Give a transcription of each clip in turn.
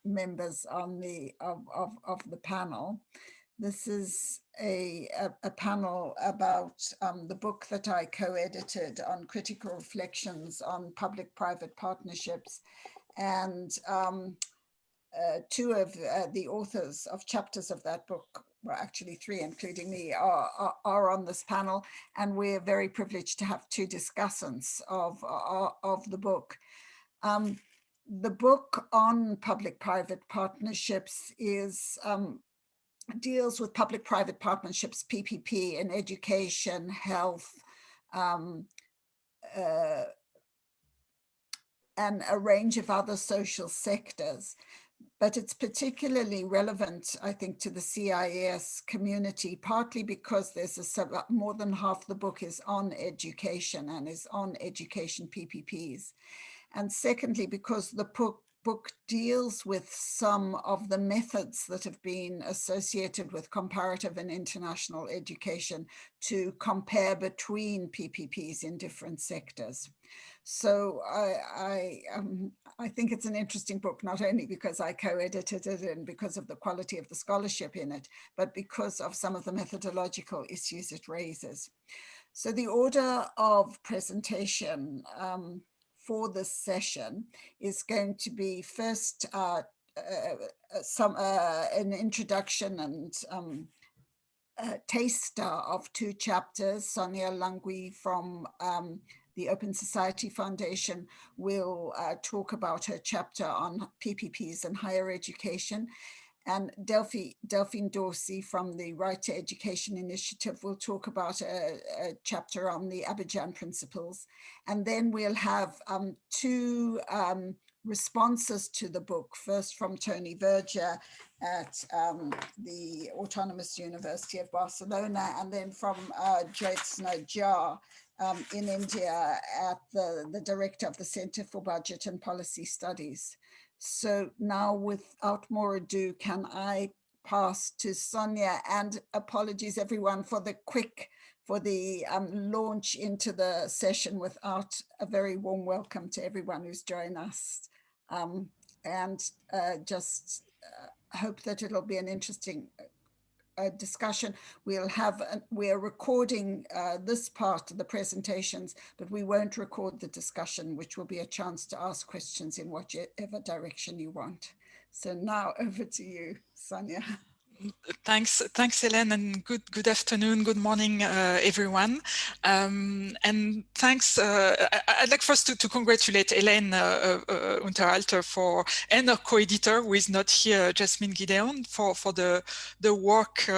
members on of the panel. This is a panel about the book that I co-edited on critical reflections on public-private partnerships, and two of the authors of chapters of that book, well, actually three, including me, are on this panel, and we're very privileged to have two discussants of the book. The book on public-private partnerships deals with public-private partnerships, PPP, in education, health, and a range of other social sectors. But it's particularly relevant, I think, to the CIS community, partly because there's more than half the book is on education and is on education PPPs. And secondly, because the book deals with some of the methods that have been associated with comparative and international education to compare between PPPs in different sectors. So I think it's an interesting book, not only because I co-edited it and because of the quality of the scholarship in it, but because of some of the methodological issues it raises. So the order of presentation for this session is going to be first an introduction and taster of two chapters. Sonia Langui from the Open Society Foundation will talk about her chapter on PPPs and higher education. And Delphine Dorsey from the Right to Education Initiative will talk about a chapter on the Abijah Principles. And then we'll have two responses to the book, first from Tony Verger at the Autonomous University of Barcelona, and then from Jyotsna Jha in India at the director of the Center for Budget and Policy Studies. So now, without more ado, can I pass to Sonia? And apologies, everyone, for the launch into the session without a very warm welcome to everyone who's joined us. Just hope that it'll be an interesting discussion. We're recording this part of the presentations, but we won't record the discussion, which will be a chance to ask questions in whatever direction you want. So now over to you, Sonia. Thanks, Hélène, and good afternoon, good morning, everyone. And thanks. I'd like first to congratulate Hélène Unterhalter and her co-editor, who is not here, Jasmine Gideon, for the work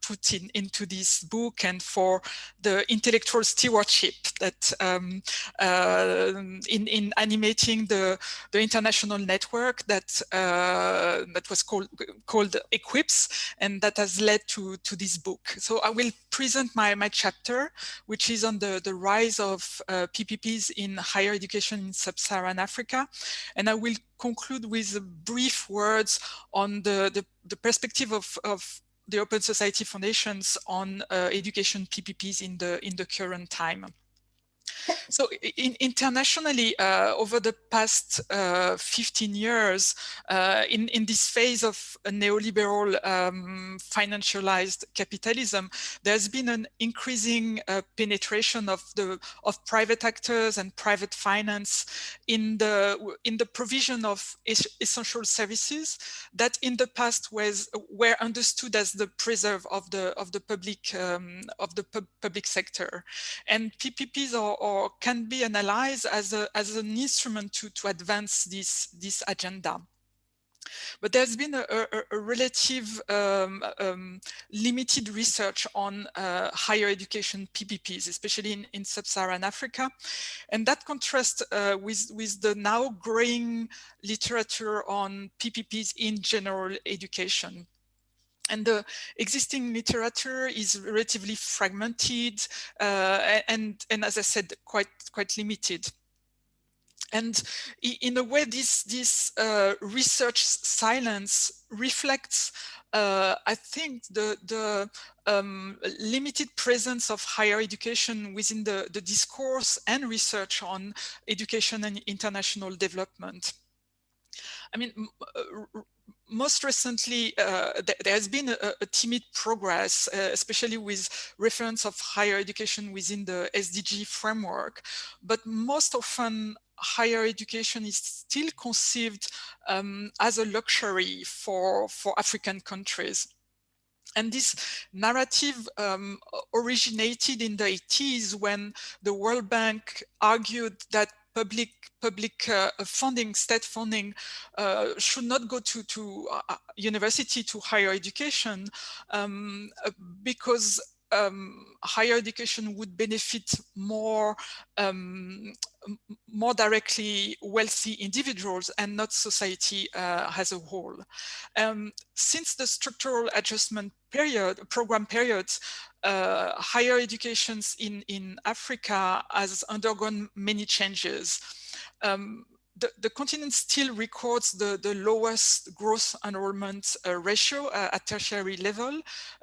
put into this book and for the intellectual stewardship that in animating the international network that was called Equips, and that has led to this book. So I will present my chapter, which is on the rise of PPPs in higher education in sub-Saharan Africa, and I will conclude with brief words on the perspective of the Open Society Foundations on education PPPs in the current time. So internationally, over the past 15 years, in this phase of a neoliberal financialized capitalism, there's been an increasing penetration of private actors and private finance in the provision of essential services that in the past were understood as the preserve of the public sector, and PPPs can be analyzed as an instrument to advance this agenda. But there's been a relative limited research on higher education PPPs, especially in sub-Saharan Africa. And that contrasts with the now growing literature on PPPs in general education. And the existing literature is relatively fragmented and as I said, quite limited. And in a way, this research silence reflects, I think, the limited presence of higher education within the discourse and research on education and international development. I mean, most recently, there has been a timid progress, especially with reference of higher education within the SDG framework. But most often, higher education is still conceived as a luxury for African countries. And this narrative originated in the 80s when the World Bank argued that public funding, state funding, should not go to university, to higher education, because higher education would benefit more directly wealthy individuals and not society as a whole. Since the structural adjustment program periods, higher education in Africa has undergone many changes. The continent still records the lowest gross enrollment ratio at tertiary level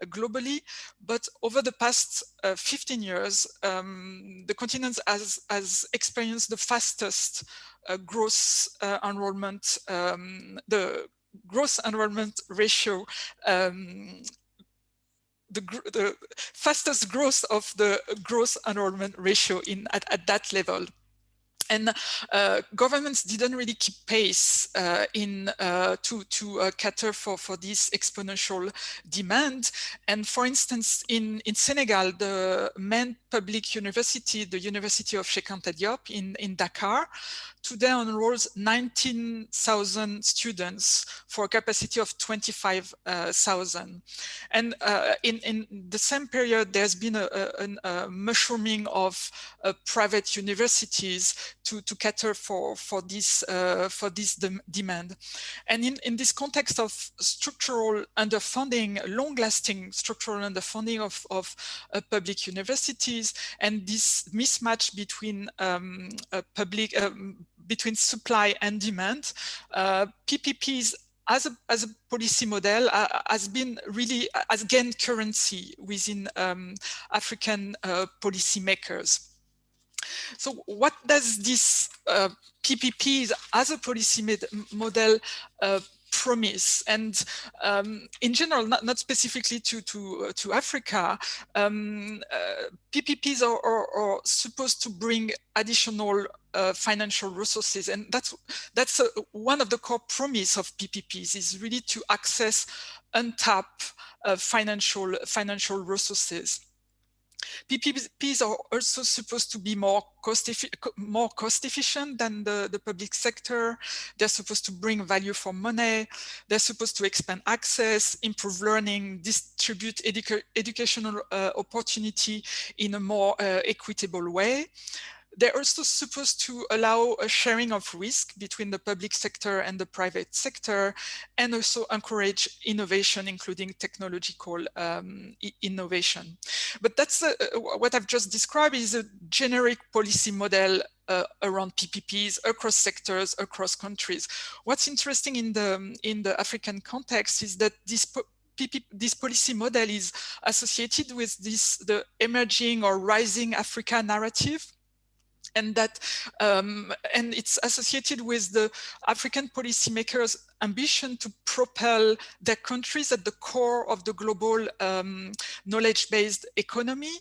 globally, but over the past 15 years, the continent has experienced the fastest gross enrollment, the gross enrollment ratio, the fastest growth of the gross enrollment ratio at that level. And governments didn't really keep pace to cater for this exponential demand. And for instance, in Senegal, the main public university, the University of Cheikh Anta Diop in Dakar, today enrolls 19,000 students for a capacity of 25,000. And in the same period, there's been a mushrooming of private universities to cater for this demand. And in this context of structural underfunding, long-lasting structural underfunding of public universities, and this mismatch between between supply and demand, PPPs as a policy model has gained currency within African policymakers. So what does this PPPs as a policy model promise? And in general, not specifically to Africa, PPPs are supposed to bring additional financial resources, and that's one of the core promise of PPPs, is really to access untapped financial resources. PPPs are also supposed to be more cost efficient than the public sector. They're supposed to bring value for money. They're supposed to expand access, improve learning, distribute educational opportunity in a more equitable way. They're also supposed to allow a sharing of risk between the public sector and the private sector, and also encourage innovation, including technological innovation. But that's what I've just described is a generic policy model around PPPs across sectors, across countries. What's interesting in the African context is that this policy model is associated with the emerging or rising Africa narrative. And that and it's associated with the African policymakers' ambition to propel their countries at the core of the global knowledge-based economy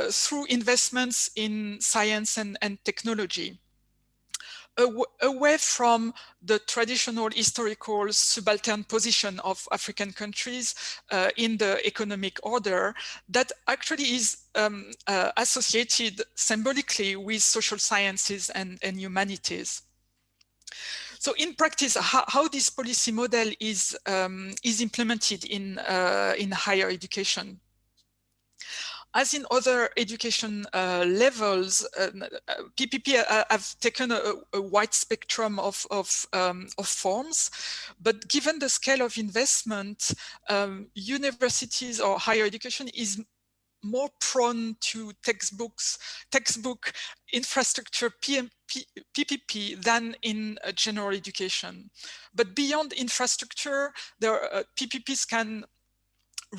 through investments in science and technology, away from the traditional historical subaltern position of African countries in the economic order that actually is associated symbolically with social sciences and humanities. So in practice, how this policy model is implemented in higher education. As in other education levels, PPP have taken a wide spectrum of forms, but given the scale of investment, universities or higher education is more prone to textbook infrastructure PPP than in general education. But beyond infrastructure, PPPs can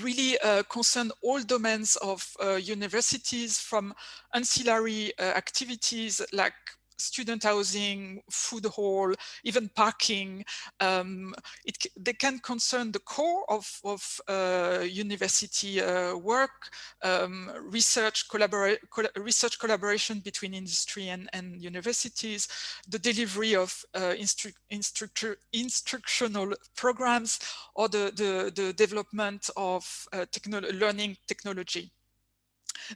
really concern all domains of universities, from ancillary activities like student housing, food hall, even parking. They can concern the core of university work, research collaboration between industry and universities, the delivery of instructional programs, or the development of learning technology.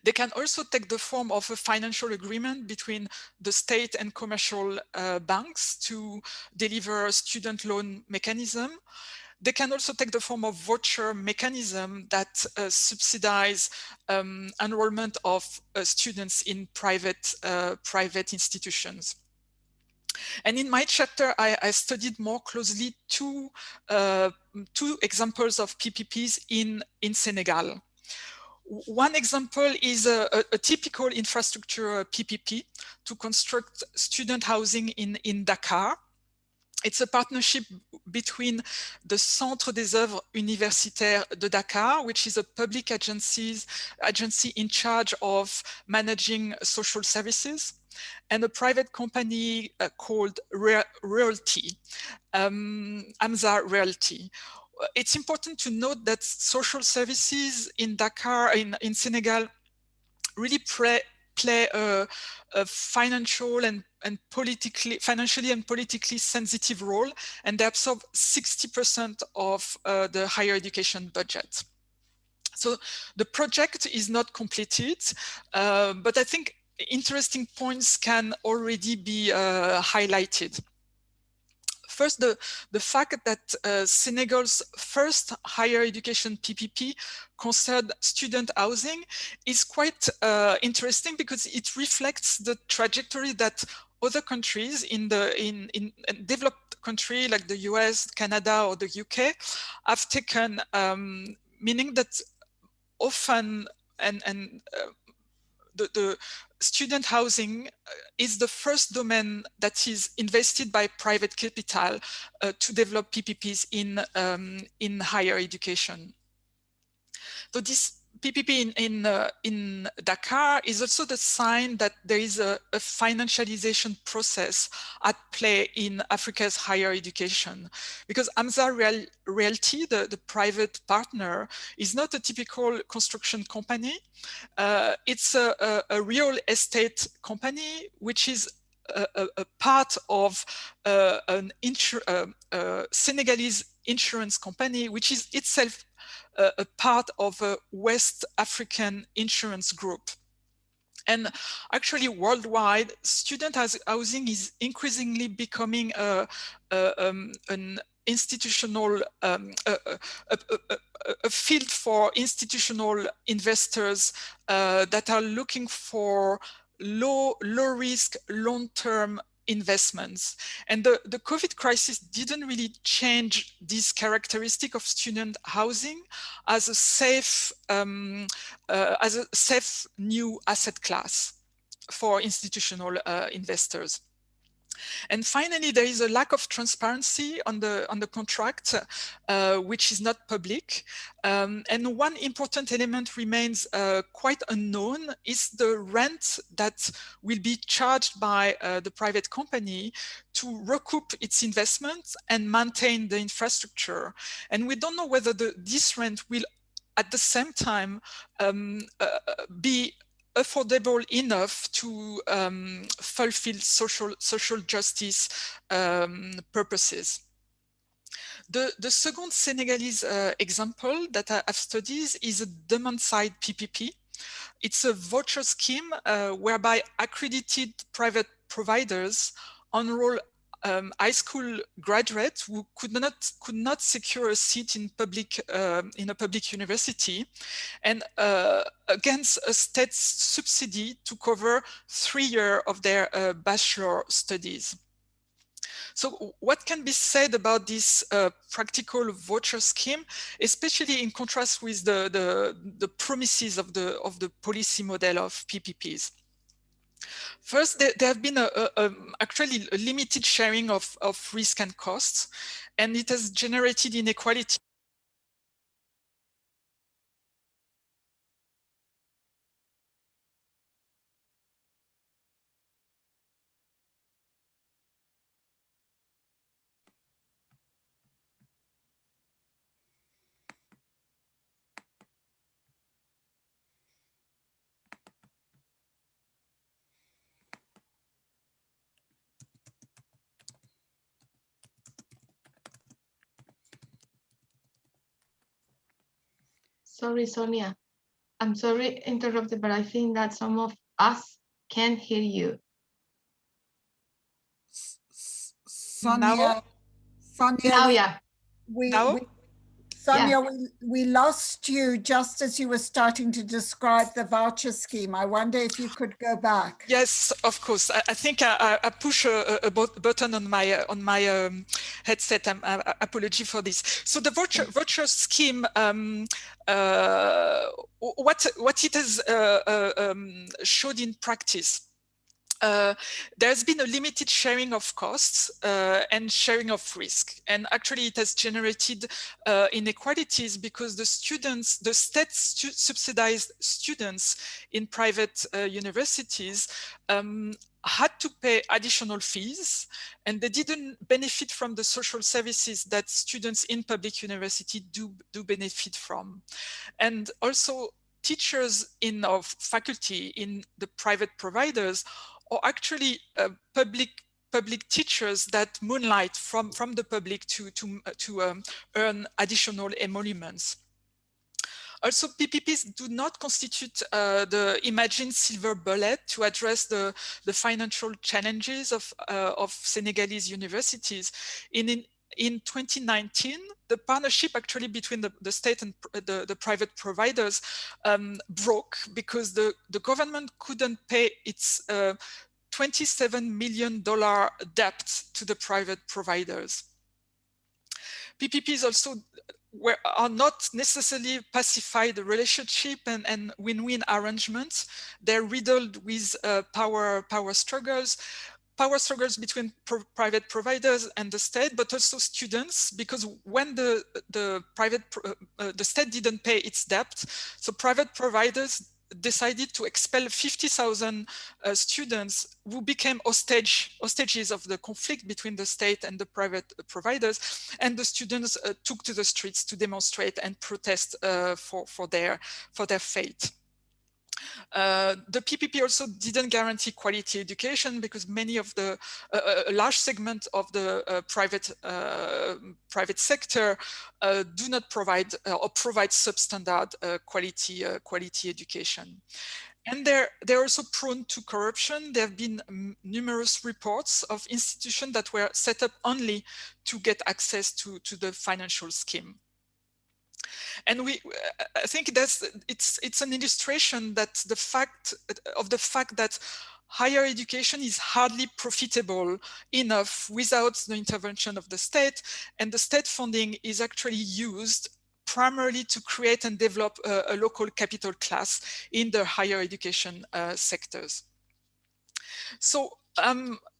They can also take the form of a financial agreement between the state and commercial banks to deliver student loan mechanism. They can also take the form of voucher mechanism that subsidize enrollment of students in private institutions. And in my chapter, I studied more closely two examples of PPPs in Senegal. One example is a typical infrastructure PPP to construct student housing in Dakar. It's a partnership between the Centre des Œuvres Universitaires de Dakar, which is a public agency in charge of managing social services, and a private company called Realty, Amza Realty. It's important to note that social services in Dakar, in Senegal, really play a financially and politically sensitive role, and they absorb 60% of the higher education budget. So the project is not completed, but I think interesting points can already be highlighted. First, the fact that Senegal's first higher education PPP concerned student housing is quite interesting, because it reflects the trajectory that other countries in developed countries like the US, Canada, or the UK have taken, meaning that often the student housing is the first domain that is invested by private capital to develop PPPs in higher education. So this PPP in Dakar is also the sign that there is a financialization process at play in Africa's higher education, because Amza Realty, the private partner, is not a typical construction company. It's a real estate company, which is a part of an Senegalese insurance company, which is itself a part of a West African insurance group. And actually worldwide, student housing is increasingly becoming an institutional, a field for institutional investors that are looking for low risk, long-term investments. And the COVID crisis didn't really change this characteristic of student housing as a safe new asset class for institutional investors. And finally, there is a lack of transparency on the contract, which is not public. And one important element remains quite unknown, is the rent that will be charged by the private company to recoup its investments and maintain the infrastructure. And we don't know whether this rent will at the same time be affordable enough to fulfill social justice purposes. The second Senegalese example that I've studied is a demand-side PPP. It's a voucher scheme whereby accredited private providers enroll high school graduates who could not secure a seat in a public university, and against a state subsidy to cover 3 years of their bachelor studies. So what can be said about this practical voucher scheme, especially in contrast with the promises of the policy model of PPPs? First, there have been actually a limited sharing of risk and costs, and it has generated inequality. Sorry, Sonia. I'm sorry to interrupt, but I think that some of us can't hear you. Sonia, Now? Sonia, Now, yeah. Now? Sonia, we lost you just as you were starting to describe the voucher scheme. I wonder if you could go back. Yes, of course. I think I push a button on my headset. Apology for this. So the voucher scheme, what it has showed in practice. There's been a limited sharing of costs and sharing of risk. And actually it has generated inequalities because the state subsidized students in private universities had to pay additional fees, and they didn't benefit from the social services that students in public university do benefit from. And also teachers of faculty in the private providers are actually public teachers that moonlight from the public to earn additional emoluments. Also, PPPs do not constitute the imagined silver bullet to address the financial challenges of Senegalese universities. In 2019, the partnership actually between the state and the private providers broke because the government couldn't pay its $27 million debt to the private providers. PPPs also are not necessarily pacified relationship and win-win arrangements. They're riddled with power struggles between private providers and the state, but also students, because when the state didn't pay its debt, so private providers decided to expel 50,000 students who became hostages of the conflict between the state and the private providers, and the students took to the streets to demonstrate and protest for their fate. The PPP also didn't guarantee quality education because many of the a large segment of the private sector do not provide or provide substandard quality education. And they're also prone to corruption. There have been numerous reports of institutions that were set up only to get access to the financial scheme. And I think it's an illustration that the fact that higher education is hardly profitable enough without the intervention of the state, and the state funding is actually used primarily to create and develop a local capital class in the higher education sectors. So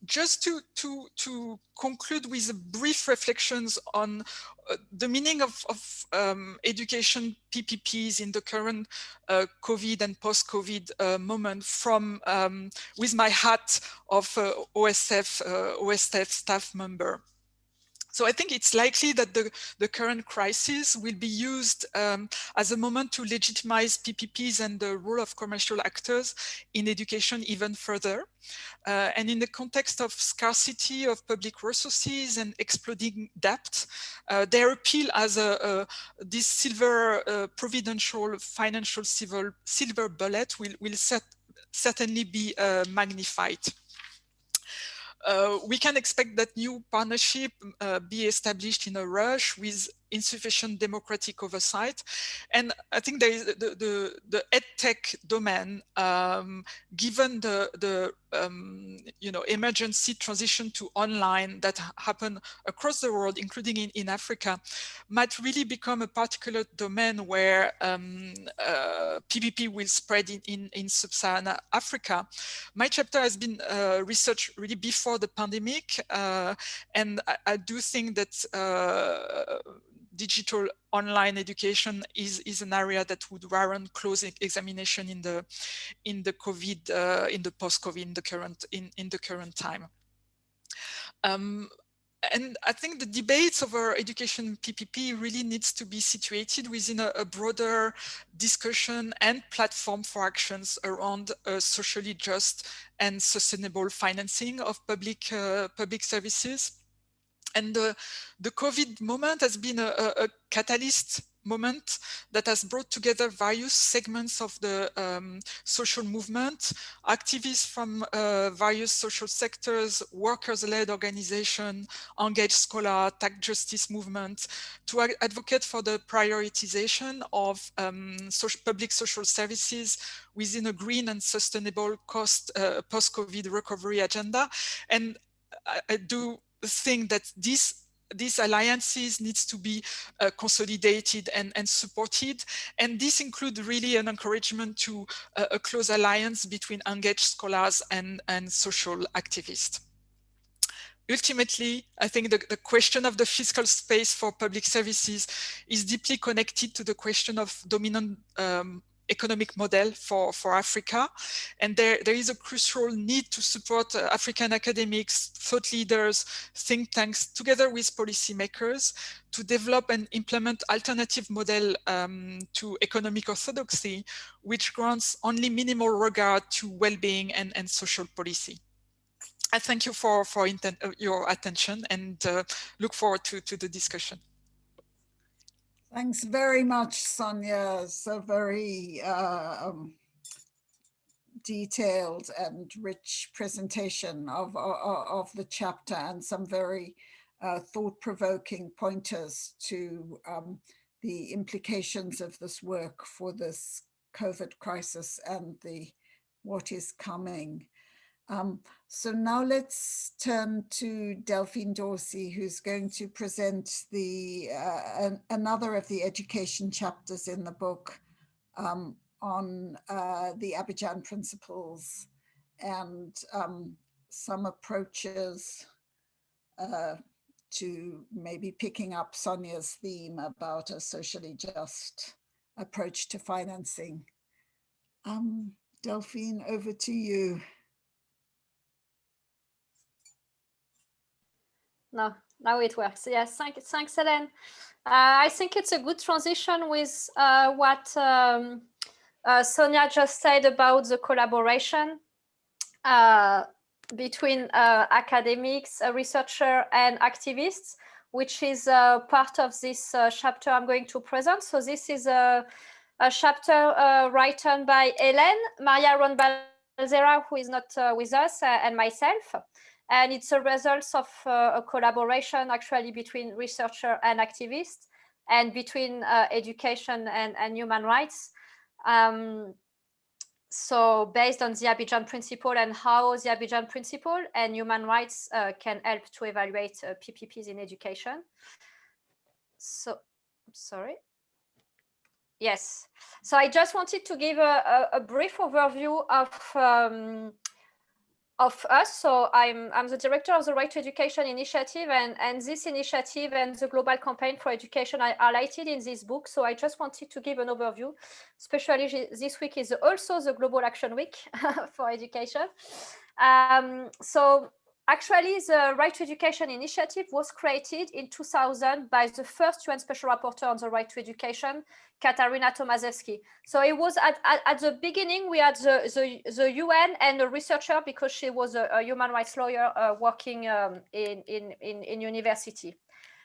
just to conclude with brief reflections on the meaning of education PPPs in the current COVID and post-COVID moment from with my hat of OSF staff member. So I think it's likely that the current crisis will be used as a moment to legitimize PPPs and the role of commercial actors in education even further. And in the context of scarcity of public resources and exploding debt, their appeal as this silver providential financial silver bullet will certainly be magnified. We can expect that new partnership be established in a rush with insufficient democratic oversight. And I think there is the EdTech domain, given the emergency transition to online that happened across the world, including in Africa, might really become a particular domain where PPP will spread in sub-Saharan Africa. My chapter has been researched really before the pandemic, and I do think that digital online education is an area that would warrant close examination in the COVID, in the post-COVID, in the current time. And I think the debates over education PPP really needs to be situated within a broader discussion and platform for actions around socially just and sustainable financing of public services. And the COVID moment has been a catalyst moment that has brought together various segments of the social movement, activists from various social sectors, workers-led organizations, engaged scholar, tax justice movement, to advocate for the prioritization of public social services within a green and sustainable post-COVID recovery agenda. And I do think that these alliances needs to be consolidated and supported. And this includes really an encouragement to a close alliance between engaged scholars and social activists. Ultimately, I think the question of the fiscal space for public services is deeply connected to the question of dominant economic model for Africa. And there is a crucial need to support African academics, thought leaders, think tanks, together with policymakers, to develop and implement alternative model to economic orthodoxy, which grants only minimal regard to well-being and social policy. I thank you for your attention and look forward to the discussion. Thanks very much, Sonia. So very detailed and rich presentation of the chapter, and some very thought-provoking pointers to the implications of this work for this COVID crisis and what is coming. So now let's turn to Delphine Dorsey, who's going to present another of the education chapters in the book on the Abijah Principles and some approaches to maybe picking up Sonia's theme about a socially just approach to financing. Delphine, over to you. No, now it works. Yes, thanks, Hélène. I think it's a good transition with what Sonia just said about the collaboration between academics, researcher, and activists, which is part of this chapter I'm going to present. So this is a chapter written by Hélène, Maria Ron-Balzera, who is not with us, and myself. And it's a result of a collaboration actually between researcher and activists, and between education and human rights. So based on the Abijah Principle and how the Abijah Principle and human rights can help to evaluate PPPs in education. So, sorry. Yes. So I just wanted to give a brief overview of us. So I'm the director of the Right to Education initiative, and this initiative and the global campaign for education are highlighted in this book. So I just wanted to give an overview, especially this week is also the Global Action Week for education. So actually the Right to Education initiative was created in 2000 by the first UN Special Rapporteur on the Right to Education, Katarina Tomaszewski. So it was at the beginning, we had the UN and a researcher, because she was a human rights lawyer working in university.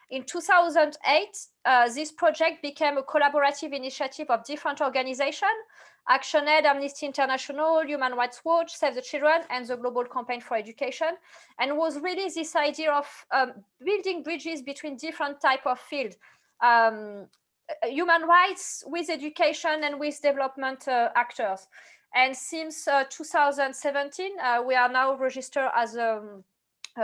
In 2008, this project became a collaborative initiative of different organizations: ActionAid, Amnesty International, Human Rights Watch, Save the Children, and the Global Campaign for Education, and was really this idea of building bridges between different types of fields. Human rights with education and with development actors. And since 2017, we are now registered as a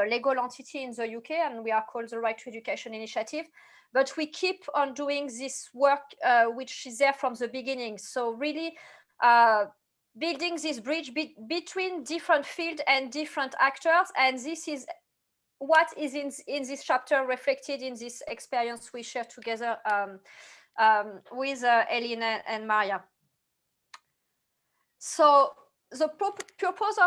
legal entity in the UK, and we are called the Right to Education Initiative. But we keep on doing this work, which is there from the beginning. So really building this bridge between different fields and different actors. And this is what is in this chapter reflected in this experience we share together with Elena and Maria. So the purpose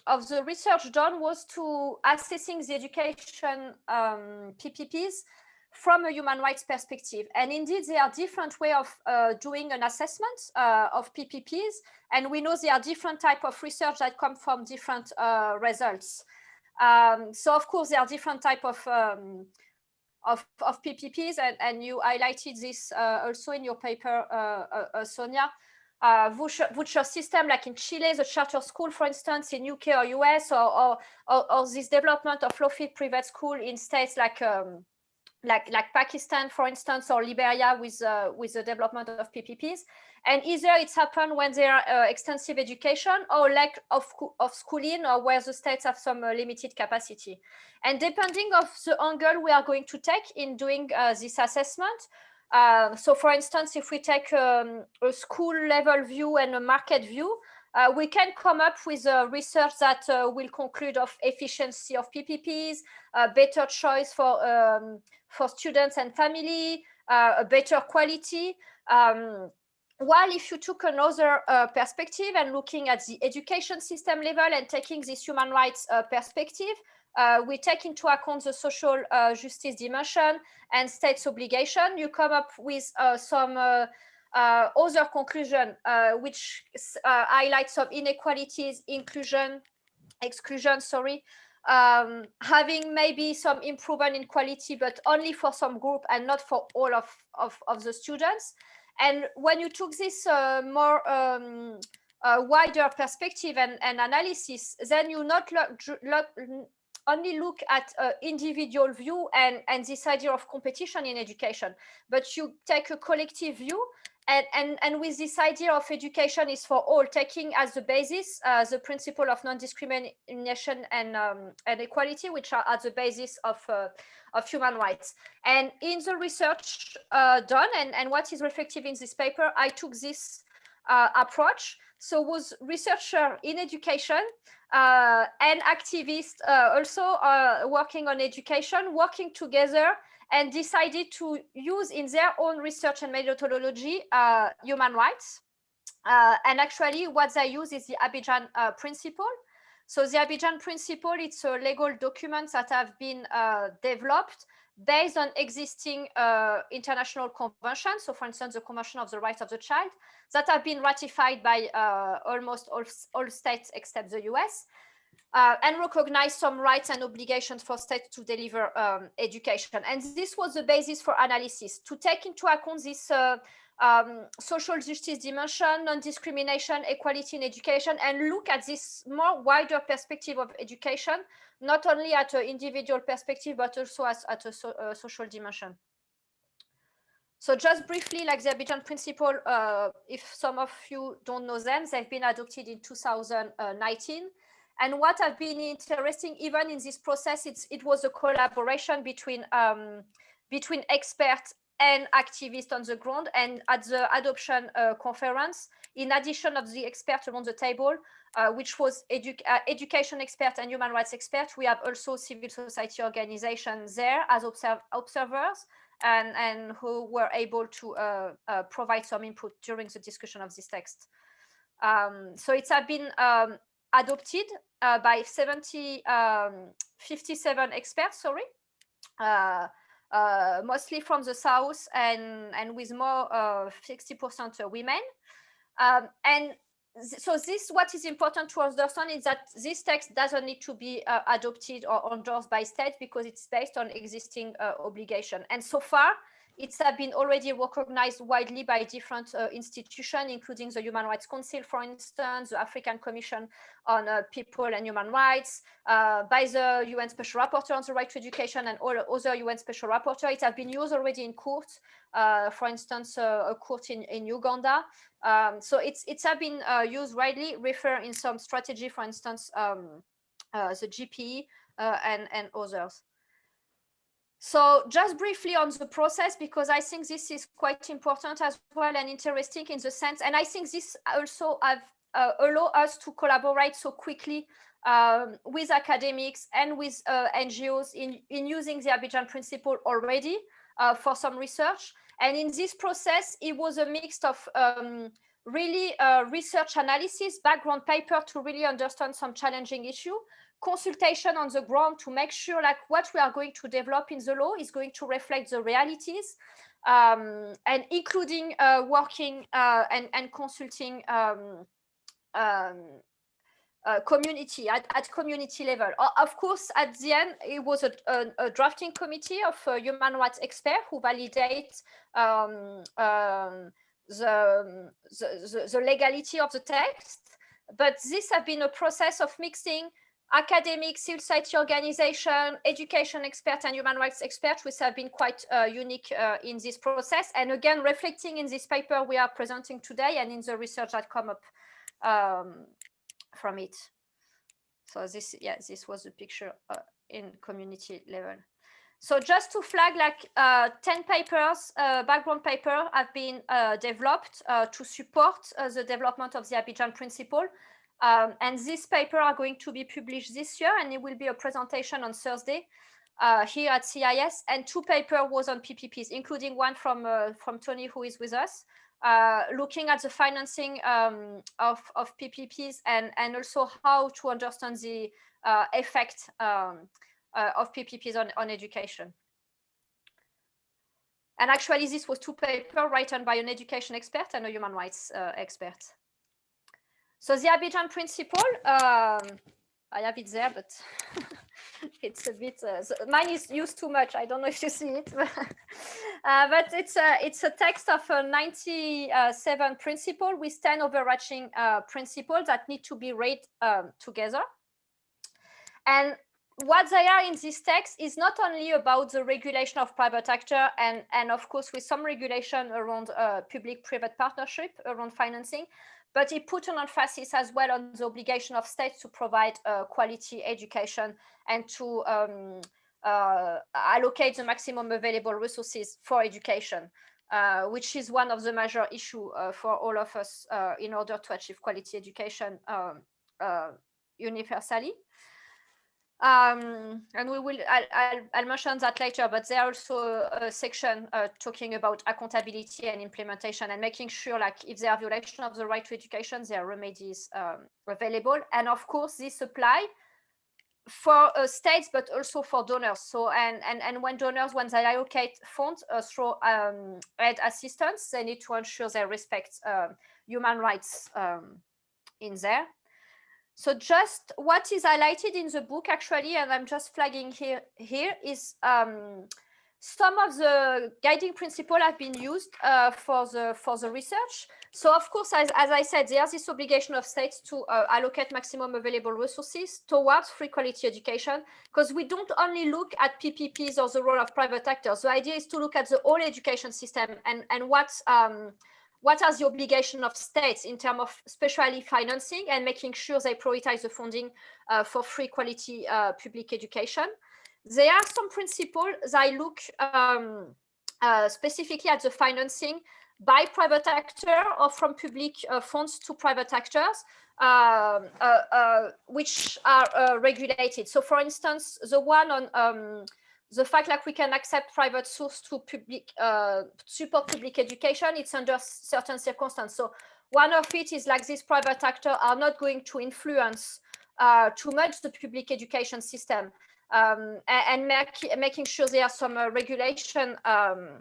of the research done was to assessing the education PPPs from a human rights perspective. And indeed, there are different ways of doing an assessment of PPPs. And we know there are different types of research that come from different results. So of course, there are different types PPPs, and you highlighted this also in your paper, Sonia. Voucher system, like in Chile, the charter school, for instance, in UK or US, or this development of low-fee private school in states like Pakistan, for instance, or Liberia with the development of PPPs. And either it's happened when there are extensive education or lack of schooling, or where the states have some limited capacity. And depending of the angle we are going to take in doing this assessment, so for instance, if we take a school level view and a market view, we can come up with research that will conclude of efficiency of PPPs, better choice for students and family, a better quality. While if you took another perspective and looking at the education system level and taking this human rights perspective, we take into account the social justice dimension and states' obligation, you come up with some other conclusion, which highlight some inequalities, exclusion, having maybe some improvement in quality, but only for some group and not for all of the students. And when you took this more wider perspective and analysis, then you not only look at individual view and this idea of competition in education, but you take a collective view. And with this idea of education is for all, taking as the basis the principle of non-discrimination and equality, which are at the basis of human rights. And in the research done and what is reflected in this paper, I took this approach. So was researcher in education and activists also working on education, working together, and decided to use in their own research and methodology human rights. And actually what they use is the Abijah Principle. So the Abijah Principle, it's a legal document that have been developed based on existing international conventions. So for instance, the Convention of the Rights of the Child, that have been ratified by almost all states except the US. And recognize some rights and obligations for states to deliver education. And this was the basis for analysis, to take into account this social justice dimension, non-discrimination, equality in education, and look at this more wider perspective of education, not only at an individual perspective, but also at a social dimension. So just briefly, like the Abijah Principle, if some of you don't know them, they've been adopted in 2019. And what has been interesting, even in this process, it was a collaboration between experts and activists on the ground. And at the adoption conference, in addition of the experts around the table, which was education experts and human rights experts, we have also civil society organizations there as observers, and who were able to provide some input during the discussion of this text. So it has been adopted by 57 experts, mostly from the South and with more 60% women. And so this, what is important to understand is that this text doesn't need to be adopted or endorsed by states, because it's based on existing obligation. And so far, it's been already recognized widely by different institutions, including the Human Rights Council, for instance, the African Commission on People and Human Rights, by the UN Special Rapporteur on the Right to Education and all other UN Special Rapporteurs. It has been used already in courts, for instance, a court in Uganda. So it's been used widely, refer in some strategy, for instance, the GPE and others. So just briefly on the process, because I think this is quite important as well and interesting in the sense, and I think this also have allow us to collaborate so quickly with academics and with NGOs in using the Abijah Principle already for some research. And in this process, it was a mix of really research analysis, background paper to really understand some challenging issue, consultation on the ground to make sure like what we are going to develop in the law is going to reflect the realities, and including working and consulting community at community level. Of course, at the end, it was a drafting committee of human rights experts who validate the legality of the text. But this has been a process of mixing academic, civil society organization, education experts, and human rights experts, which have been quite unique in this process. And again, reflecting in this paper we are presenting today and in the research that come up from it. So this was the picture in community level. So just to flag, like 10 papers, background paper have been developed to support the development of the Abijah Principle. And this paper are going to be published this year, and it will be a presentation on Thursday here at CIS. And 2 papers was on PPPs, including one from Tony, who is with us, looking at the financing of PPPs and also how to understand the effect of PPPs on education. And actually, this was 2 papers written by an education expert and a human rights expert. So the Abijah Principle, I have it there, but it's a bit, mine is used too much. I don't know if you see it, but it's a text of 97 principles with 10 overarching principles that need to be read together. And what they are in this text is not only about the regulation of private actor and of course with some regulation around public-private partnership around financing, but it put an emphasis as well on the obligation of states to provide quality education and to allocate the maximum available resources for education, which is one of the major issues for all of us in order to achieve quality education universally. And I'll mention that later, but there's also a section talking about accountability and implementation and making sure, like, if there are violation of the right to education, there are remedies available. And of course, this apply for states, but also for donors. So, and when donors, when they allocate funds through aid assistance, they need to ensure they respect human rights in there. So just what is highlighted in the book, actually, and I'm just flagging here is some of the guiding principles have been used for the research. So of course, as I said, there's this obligation of states to allocate maximum available resources towards free quality education, because we don't only look at PPPs or the role of private actors. The idea is to look at the whole education system and what are the obligations of states in terms of especially financing and making sure they prioritize the funding for free quality public education. There are some principles that look specifically at the financing by private actors or from public funds to private actors, which are regulated. So for instance, the one on the fact like we can accept private source to public support public education, it's under certain circumstances. So one of it is like these private actors are not going to influence too much the public education system, and making sure there are some regulation there.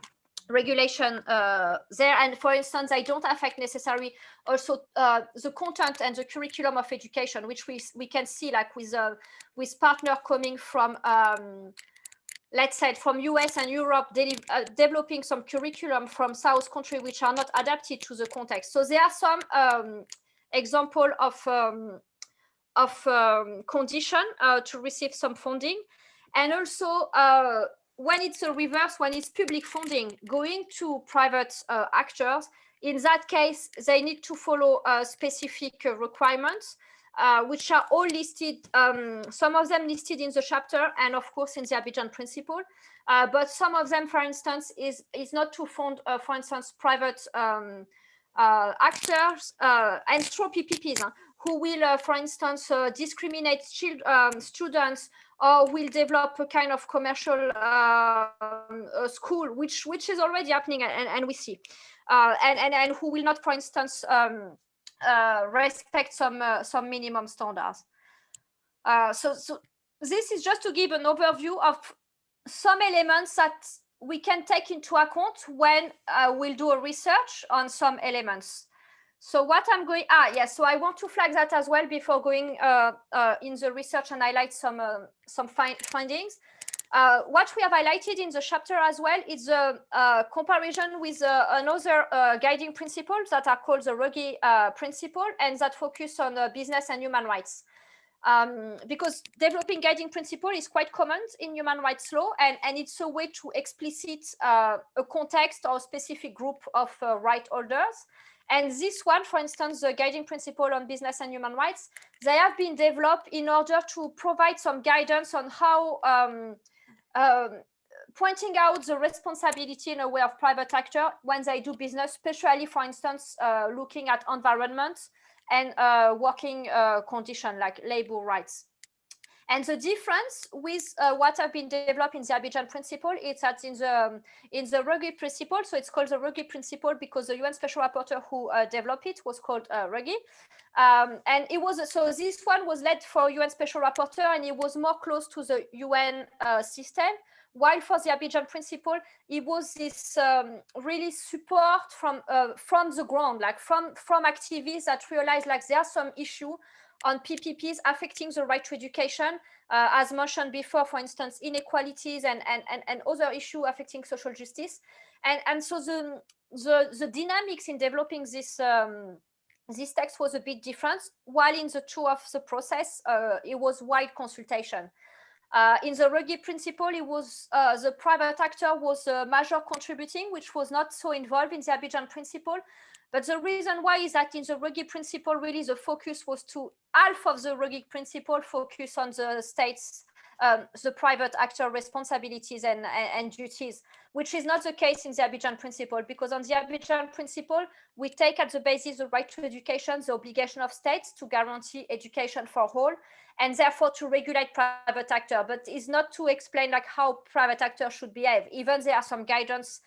And for instance, they don't affect necessarily also the content and the curriculum of education, which we can see like with partner coming from let's say from US and Europe, developing some curriculum from South country which are not adapted to the context. So there are some example of condition to receive some funding. And also when it's a reverse, when it's public funding going to private actors, in that case, they need to follow specific requirements, which are all listed, some of them listed in the chapter and of course in the Abijah Principle, but some of them, for instance, is not to fund, for instance, private actors and through PPPs who will, for instance, discriminate students or will develop a kind of commercial school, which is already happening and we see, and who will not, for instance, respect some minimum standards. So this is just to give an overview of some elements that we can take into account when we'll do a research on some elements. So what I'm going, so I want to flag that as well before going in the research and highlight some findings. What we have highlighted in the chapter as well is a comparison with another guiding principles that are called the Verger principle, and that focus on business and human rights. Because developing guiding principle is quite common in human rights law, and it's a way to explicit a context or specific group of right holders. And this one, for instance, the guiding principle on business and human rights, they have been developed in order to provide some guidance on how pointing out the responsibility in a way of private actor when they do business, especially, for instance, looking at environment and working condition like labor rights. And the difference with what have been developed in the Abijah Principle is that in the Verger Principle, so it's called the Verger Principle because the UN Special Rapporteur who developed it was called Verger. And it was, so this one was led for UN Special Rapporteur, and it was more close to the UN system. While for the Abijah Principle, it was this really support from the ground, like from activists that realized like there are some issue on PPPs affecting the right to education, as mentioned before, for instance, inequalities and other issues affecting social justice. And so the dynamics in developing this text was a bit different, while in the two of the process, it was wide consultation. In the Verger Principle, it was the private actor was major contributing, which was not so involved in the Abijah Principle. But the reason why is that in the Verger Principle, really the focus was to half of the Verger Principle focus on the states, the private actor responsibilities and duties, which is not the case in the Abijah Principle, because on the Abijah Principle, we take at the basis the right to education, the obligation of states to guarantee education for all, and therefore to regulate private actor, but is not to explain like how private actors should behave. Even there are some guidance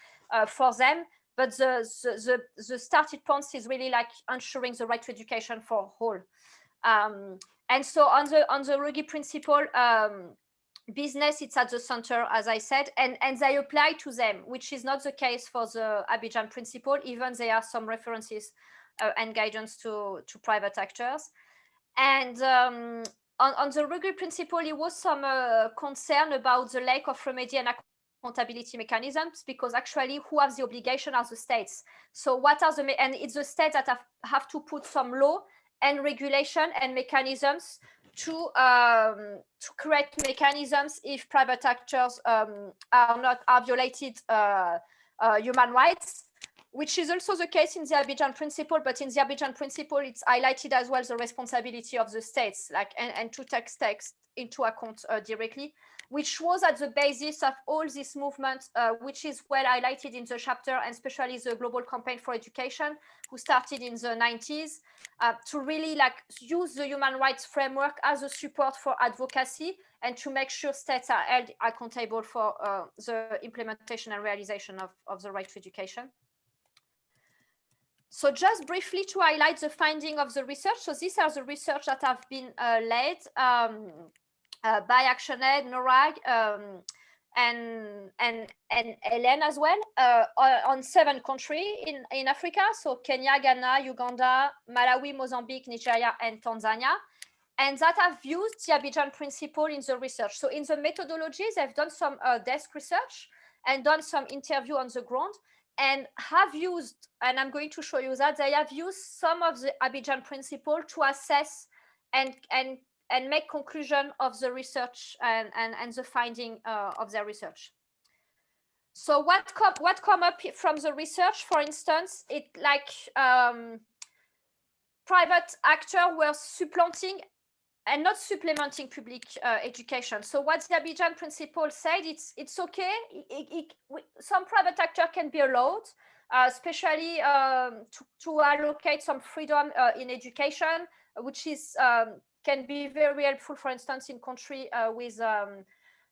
for them, but the starting point is really like ensuring the right to education for all. And so on the Verger Principle, business, it's at the center, as I said, and they apply to them, which is not the case for the Abijah Principle, even there are some references and guidance to private actors. And on the Verger Principle, it was some concern about the lack of remedy and accountability mechanisms, because actually who have the obligation are the states. So what are and it's the states that have to put some law and regulation and mechanisms to create mechanisms if private actors are violated human rights, which is also the case in the Abijah Principle. But in the Abijah Principle, it's highlighted as well the responsibility of the states, like and to take text into account directly, which was at the basis of all this movement, which is well highlighted in the chapter, and especially the Global Campaign for Education, who started in the 90s, to really like use the human rights framework as a support for advocacy and to make sure states are held accountable for the implementation and realization of the right to education. So just briefly to highlight the finding of the research. So these are the research that have been led by ActionAid, NORAG, and Hélène as well, on 7 countries in Africa. So Kenya, Ghana, Uganda, Malawi, Mozambique, Nigeria, and Tanzania. And that have used the Abijah Principle in the research. So in the methodologies, they've done some desk research and done some interview on the ground, and have used, and I'm going to show you that, they have used some of the Abijah Principle to assess and make conclusion of the research and the finding of their research. So what come up from the research, for instance, it like private actors were supplanting and not supplementing public education. So what the Abijah Principle said, it's okay. Some private actor can be allowed, especially to allocate some freedom in education, which is can be very helpful, for instance, in country with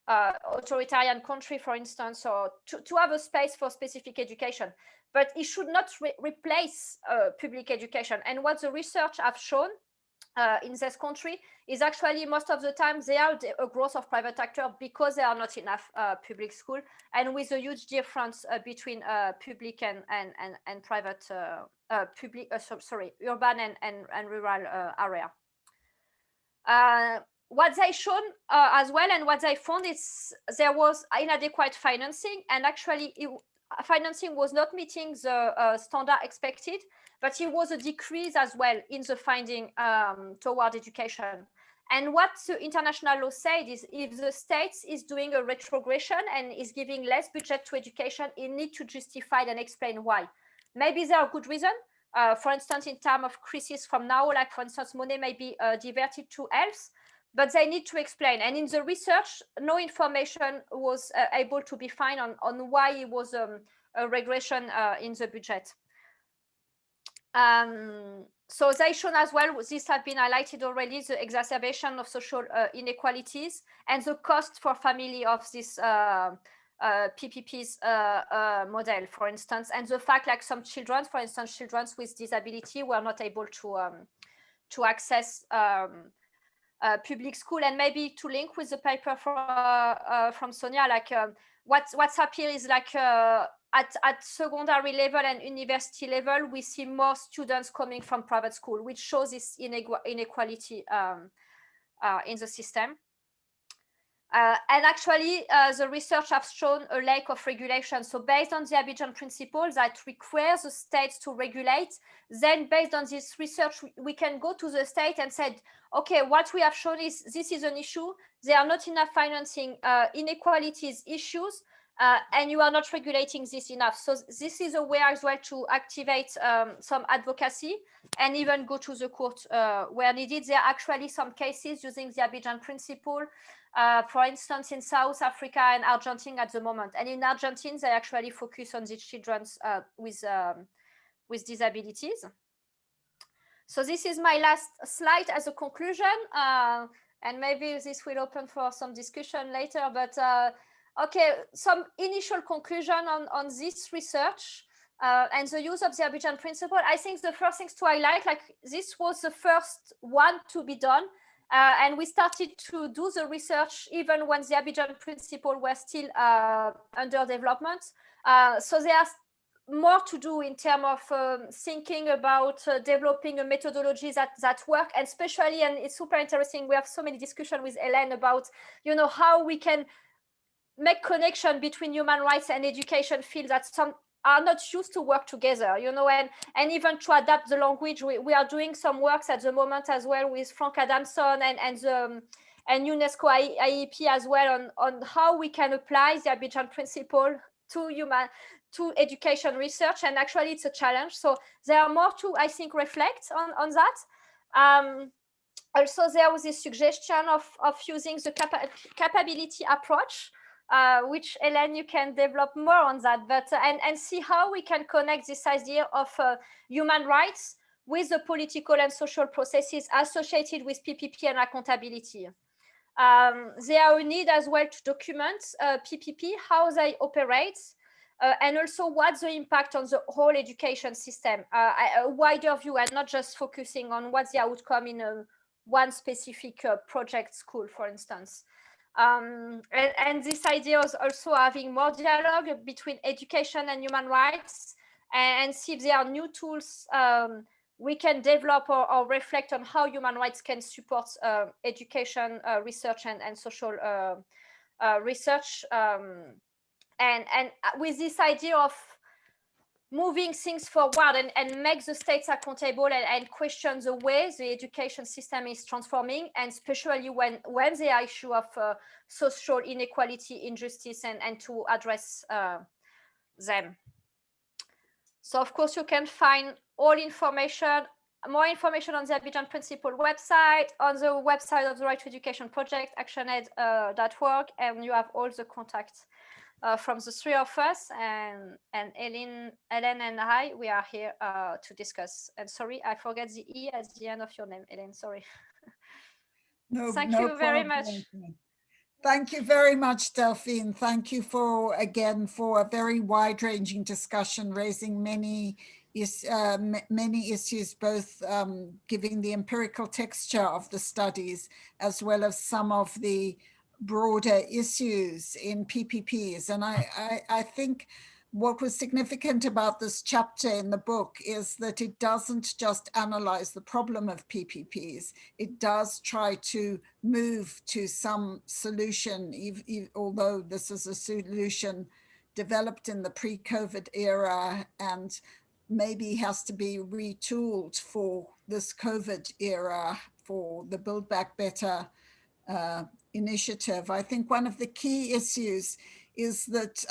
authoritarian country, for instance, or to have a space for specific education. But it should not replace public education. And what the research have shown in this country is actually most of the time they are a growth of private actor because there are not enough public school, and with a huge difference between public and private urban and rural area. What they shown as well, and what they found is there was inadequate financing, and actually financing was not meeting the standard expected, but it was a decrease as well in the finding toward education. And what the international law said is if the state is doing a retrogression and is giving less budget to education, it needs to justify and explain why. Maybe there are good reasons. For instance, in terms of crisis from now, like for instance, money may be diverted to else, but they need to explain. And in the research, no information was able to be found on why it was a regression in the budget. So they shown as well, this has been highlighted already, the exacerbation of social inequalities and the cost for family of this PPP's model, for instance, and the fact like some children, for instance, children with disability were not able to access public school. And maybe to link with the paper from Sonia, like what's up here is like at secondary level and university level, we see more students coming from private school, which shows this inequality in the system. And actually, the research has shown a lack of regulation. So based on the Abijah Principle that requires the states to regulate, then based on this research, we can go to the state and say, okay, what we have shown is this is an issue. There are not enough financing, inequalities issues, and you are not regulating this enough. So this is a way as well to activate some advocacy and even go to the court where needed. There are actually some cases using the Abijah Principle, for instance, in South Africa and Argentina at the moment. And in Argentina, they actually focus on these children with disabilities. So this is my last slide as a conclusion. And maybe this will open for some discussion later, but okay, some initial conclusion on this research and the use of the Abijah Principle. I think the first things to highlight, like this was the first one to be done. And we started to do the research even when the Abijah Principle was still under development. So there's more to do in terms of thinking about developing a methodology that work, and especially, and it's super interesting, we have so many discussions with Hélène about, you know, how we can make connection between human rights and education fields that some are not used to work together, you know, and even to adapt the language. We are doing some works at the moment as well with Frank Adamson and UNESCO IEP as well on how we can apply the Abijah Principle to education research. And actually it's a challenge. So there are more to, I think, reflect on that. Also, there was this suggestion of using the capability approach, which Hélène, you can develop more on that, but and see how we can connect this idea of human rights with the political and social processes associated with PPP and accountability. There are a need as well to document PPP, how they operate, and also what's the impact on the whole education system, a wider view, and not just focusing on what's the outcome in one specific project school, for instance. And this idea is also having more dialogue between education and human rights, and see if there are new tools we can develop or reflect on how human rights can support education research and social research. And with this idea of moving things forward and make the states accountable and question the way the education system is transforming, and especially when the issue of social inequality, injustice, and to address them. So of course you can find all information, more information on the Abijah Principle website, on the website of the Right to Education Project, actionaid.org, and you have all the contacts from the three of us, and Hélène and I, we are here to discuss. And sorry, I forget the E at the end of your name, Hélène, sorry. Thank you very much. Thank you very much, Delphine. Thank you for a very wide-ranging discussion, raising many many issues, both giving the empirical texture of the studies as well as some of the broader issues in PPPs. And I think what was significant about this chapter in the book is that it doesn't just analyze the problem of PPPs. It does try to move to some solution, although this is a solution developed in the pre-COVID era and maybe has to be retooled for this COVID era, for the Build Back Better initiative. I think one of the key issues is that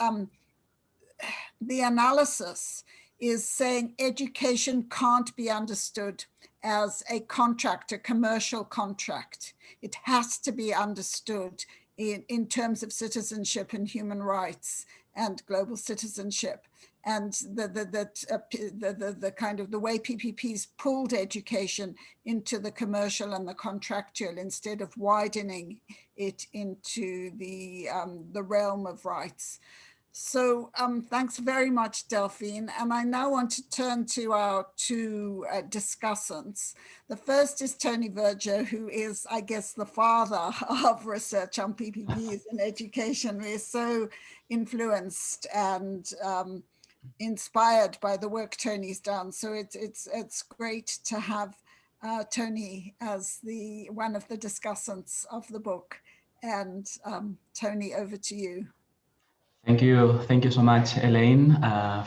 the analysis is saying education can't be understood as a contract, a commercial contract. It has to be understood in terms of citizenship and human rights and global citizenship. And the kind of the way PPPs pulled education into the commercial and the contractual instead of widening it into the realm of rights. So thanks very much, Delphine. And I now want to turn to our two discussants. The first is Tony Verger, who is, I guess, the father of research on PPPs in education. We're so influenced and inspired by the work Tony's done. So it's great to have Tony as one of the discussants of the book. And Tony, over to you. Thank you so much, Elaine,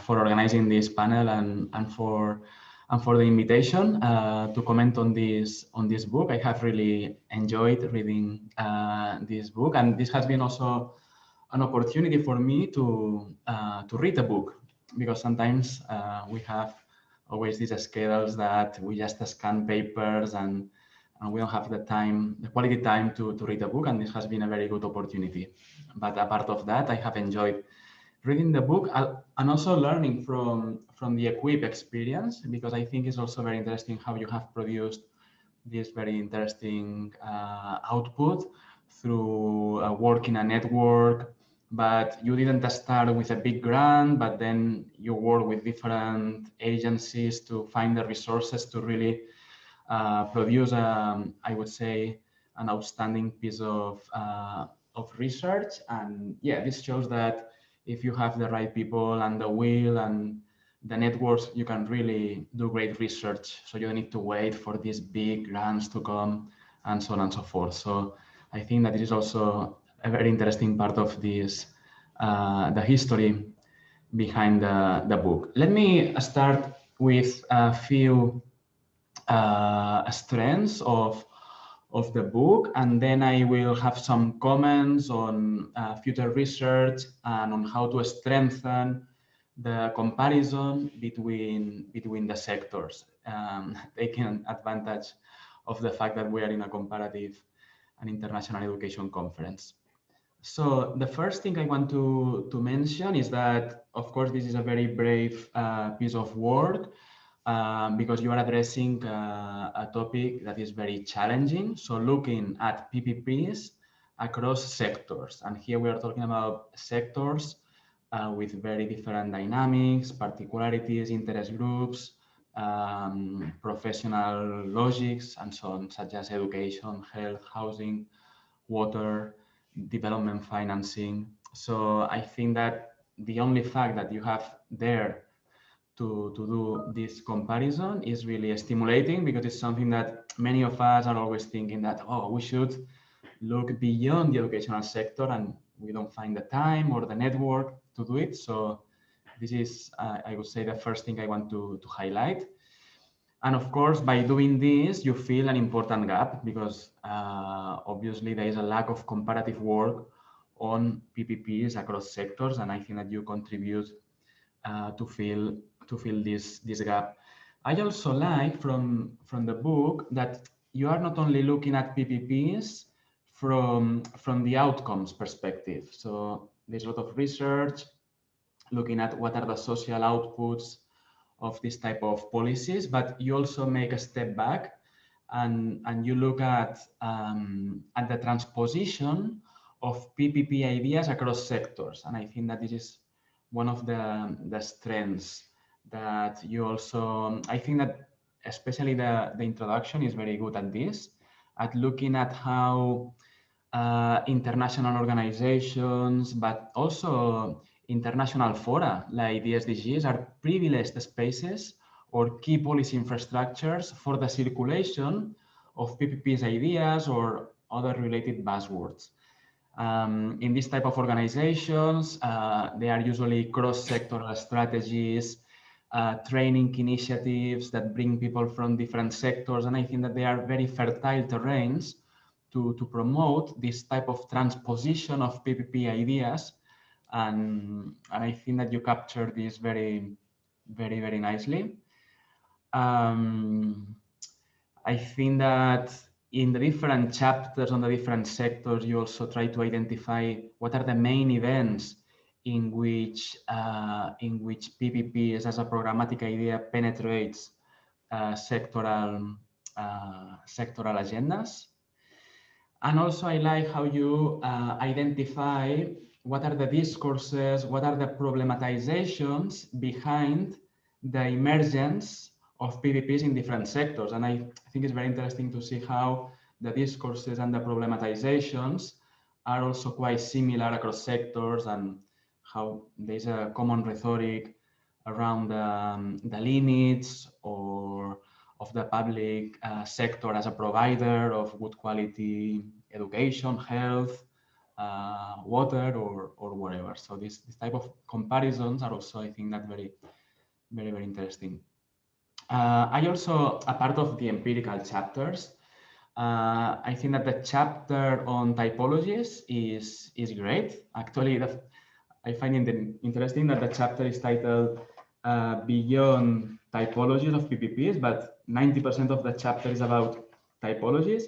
for organizing this panel and for the invitation to comment on this book. I have really enjoyed reading this book, and this has been also an opportunity for me to read a book, because sometimes we have always these schedules that we just scan papers and we don't have the quality time to read a book, and this has been a very good opportunity. But apart of that, I have enjoyed reading the book and also learning from the EQUIP experience, because I think it's also very interesting how you have produced this very interesting output through work in a network. But you didn't start with a big grant, but then you work with different agencies to find the resources to really produce, I would say, an outstanding piece of research. And yeah, this shows that if you have the right people and the will and the networks, you can really do great research. So you don't need to wait for these big grants to come and so on and so forth. So I think that it is also a very interesting part of this, the history behind the book. Let me start with a few strengths of the book, and then I will have some comments on future research and on how to strengthen the comparison between the sectors, taking advantage of the fact that we are in a comparative and international education conference. So the first thing I want to mention is that, of course, this is a very brave piece of work, because you are addressing a topic that is very challenging. So looking at PPPs across sectors, and here we are talking about sectors with very different dynamics, particularities, interest groups, professional logics, and so on, such as education, health, housing, water, development financing. So I think that the only fact that you have there to do this comparison is really stimulating, because it's something that many of us are always thinking that, oh, we should look beyond the educational sector, and we don't find the time or the network to do it. So this is, I would say, the first thing I want to highlight. And of course, by doing this, you fill an important gap, because obviously there is a lack of comparative work on PPPs across sectors, and I think that you contribute to fill this gap. I also like from the book that you are not only looking at PPPs from the outcomes perspective. So there's a lot of research looking at what are the social outputs of this type of policies, but you also make a step back and you look at the transposition of PPP ideas across sectors. And I think that this is one of the strengths that you also, I think that especially the introduction is very good at this, at looking at how international organizations, but also international fora like the SDGs are privileged spaces or key policy infrastructures for the circulation of PPP's ideas or other related buzzwords. In this type of organizations, they are usually cross-sectoral strategies, training initiatives that bring people from different sectors. And I think that they are very fertile terrains to promote this type of transposition of PPP ideas. And I think that you capture this very, very nicely. I think that in the different chapters on the different sectors, you also try to identify what are the main events in which PPPs as a programmatic idea penetrates sectoral agendas. And also I like how you identify what are the discourses, what are the problematizations behind the emergence of PPPs in different sectors. And I think it's very interesting to see how the discourses and the problematizations are also quite similar across sectors, and how there's a common rhetoric around the limits or of the public sector as a provider of good quality education, health, water, or whatever. So this type of comparisons are also, I think, that very interesting. I also, a part of the empirical chapters, I think that the chapter on typologies is great. Actually, I find it interesting that the chapter is titled Beyond Typologies of PPPs, but 90% of the chapter is about typologies.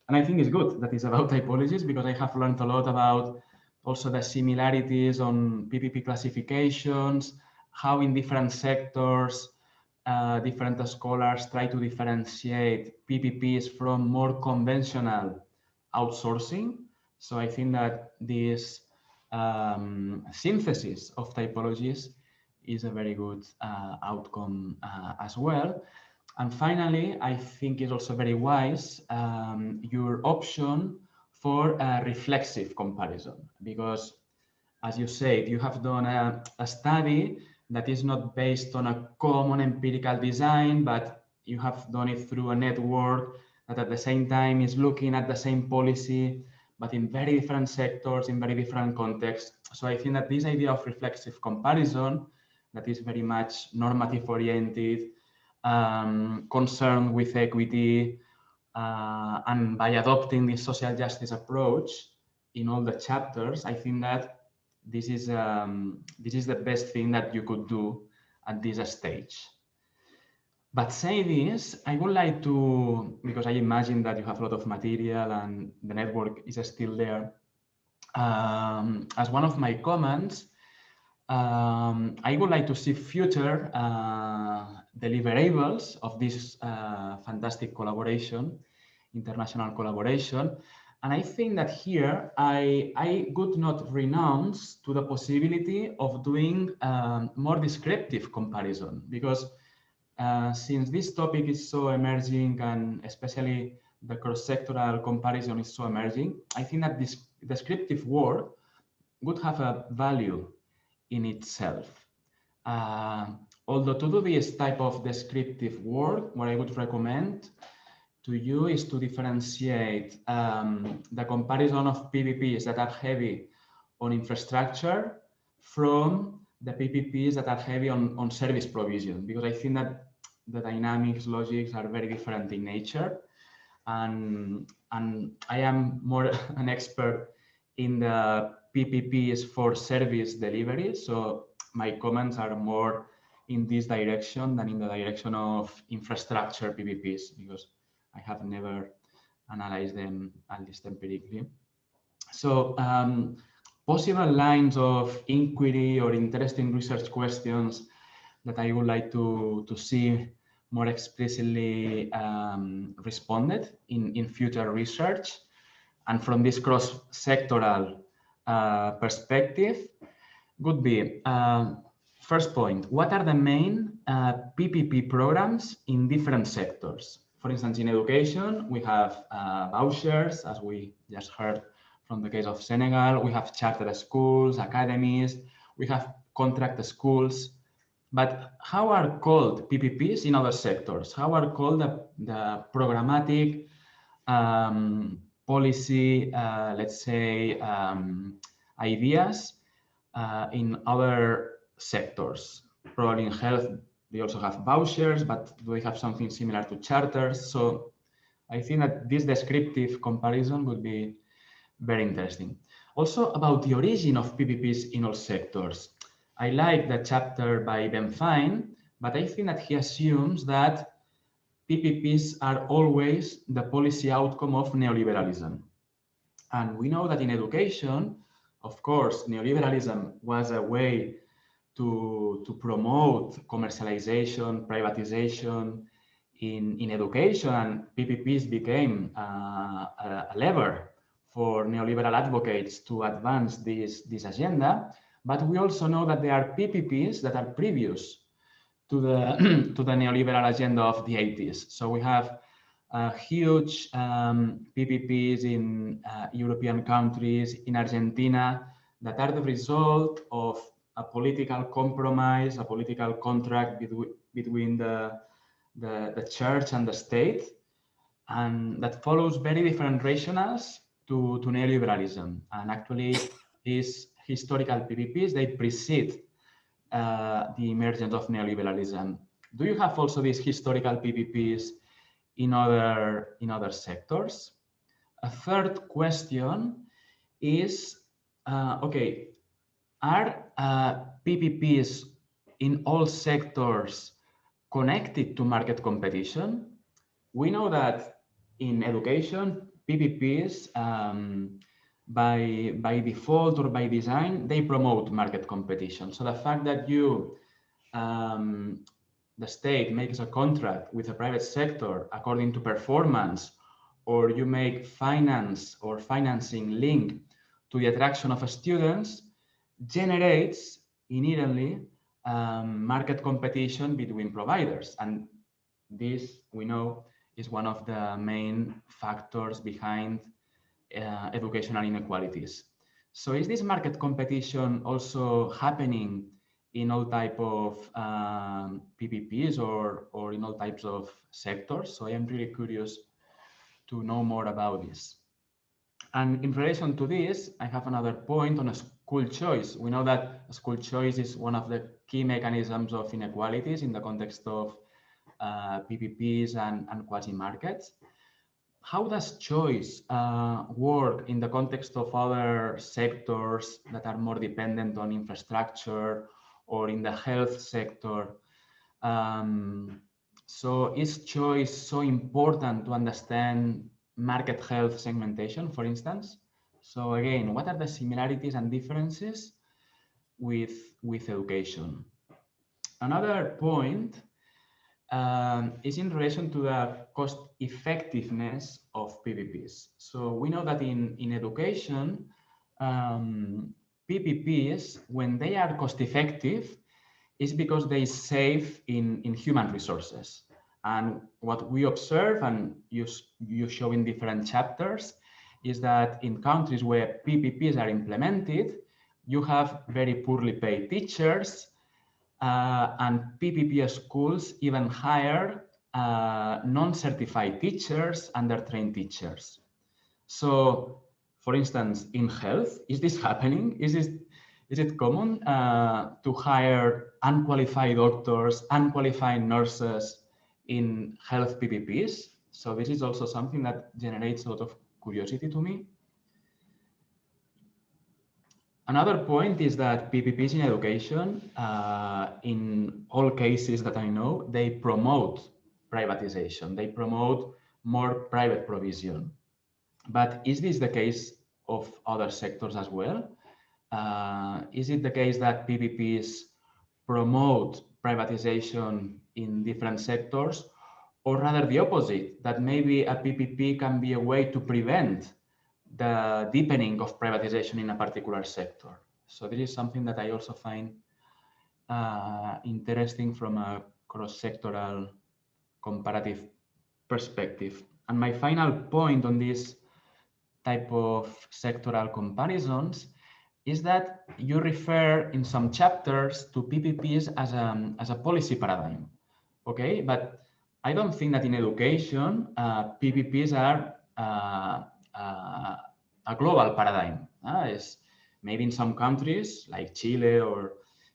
And I think it's good that it's about typologies, because I have learned a lot about also the similarities on PPP classifications, how in different sectors, different scholars try to differentiate PPPs from more conventional outsourcing. So I think that this synthesis of typologies is a very good outcome as well. And finally, I think it's also very wise your option for a reflexive comparison, because as you said, you have done a study that is not based on a common empirical design, but you have done it through a network that at the same time is looking at the same policy, but in very different sectors, in very different contexts. So I think that this idea of reflexive comparison, that is very much normative oriented, concerned with equity, and by adopting this social justice approach in all the chapters, I think that this is the best thing that you could do at this stage. But say this, I would like to, because I imagine that you have a lot of material and the network is still there, as one of my comments, I would like to see future deliverables of this fantastic collaboration, international collaboration. And I think that here I would not renounce to the possibility of doing more descriptive comparison, because since this topic is so emerging, and especially the cross-sectoral comparison is so emerging, I think that this descriptive work would have a value in itself. Although to do this type of descriptive work, what I would recommend to you is to differentiate the comparison of PPPs that are heavy on infrastructure from the PPPs that are heavy on service provision, because I think that the dynamics, logics are very different in nature. And I am more an expert in the PPPs for service delivery. So my comments are more in this direction than in the direction of infrastructure PPPs, because I have never analyzed them, at least empirically. So possible lines of inquiry or interesting research questions that I would like to see more explicitly responded in future research. And from this cross-sectoral perspective would be, first point, what are the main PPP programs in different sectors? For instance, in education, we have vouchers, as we just heard from the case of Senegal. We have charter schools, academies, we have contract schools. But how are called PPPs in other sectors? How are called the programmatic policy, let's say, ideas in other sectors? Probably in health, they also have vouchers, but they have something similar to charters. So I think that this descriptive comparison would be very interesting. Also about the origin of PPPs in all sectors. I like the chapter by Ben Fine, but I think that he assumes that PPPs are always the policy outcome of neoliberalism. And we know that in education, of course, neoliberalism was a way to promote commercialization, privatization in education, and PPPs became a lever for neoliberal advocates to advance this agenda. But we also know that there are PPPs that are previous to the to the neoliberal agenda of the 80s. So we have huge PPPs in European countries, in Argentina, that are the result of a political compromise, a political contract between the church and the state, and that follows very different rationales to neoliberalism. And actually, these historical PPPs, they precede the emergence of neoliberalism. Do you have also these historical PPPs in other sectors? A third question is, okay, are PPPs in all sectors connected to market competition? We know that in education, PPPs, by default or by design, they promote market competition. So the fact that you, the state makes a contract with a private sector according to performance, or you make finance or financing link to the attraction of students, generates inherently market competition between providers. And this, we know, is one of the main factors behind educational inequalities. So is this market competition also happening in all type of PPPs or in all types of sectors? So I am really curious to know more about this. And in relation to this, I have another point on a school choice. We know that school choice is one of the key mechanisms of inequalities in the context of PPPs and quasi-markets. How does choice work in the context of other sectors that are more dependent on infrastructure or in the health sector? So is choice so important to understand market health segmentation, for instance? So again, what are the similarities and differences with education? Another point is in relation to the cost effectiveness of PPPs. So we know that in education, PPPs, when they are cost effective, is because they save in human resources. And what we observe, and you show in different chapters, is that in countries where PPPs are implemented, you have very poorly paid teachers, and PPP schools even hire non-certified teachers, undertrained teachers. So, for instance, in health, is this happening? Is it common to hire unqualified doctors, unqualified nurses in health PPPs? So this is also something that generates a lot of curiosity to me. Another point is that PPPs in education, in all cases that I know, they promote privatization. They promote more private provision. But is this the case of other sectors as well? Is it the case that PPPs promote privatization in different sectors, or rather the opposite, that maybe a PPP can be a way to prevent the deepening of privatization in a particular sector? So this is something that I also find interesting from a cross-sectoral comparative perspective. And my final point on this type of sectoral comparisons is that you refer in some chapters to PPPs as a policy paradigm, okay? But I don't think that in education, PPPs are a global paradigm. It's maybe in some countries like Chile or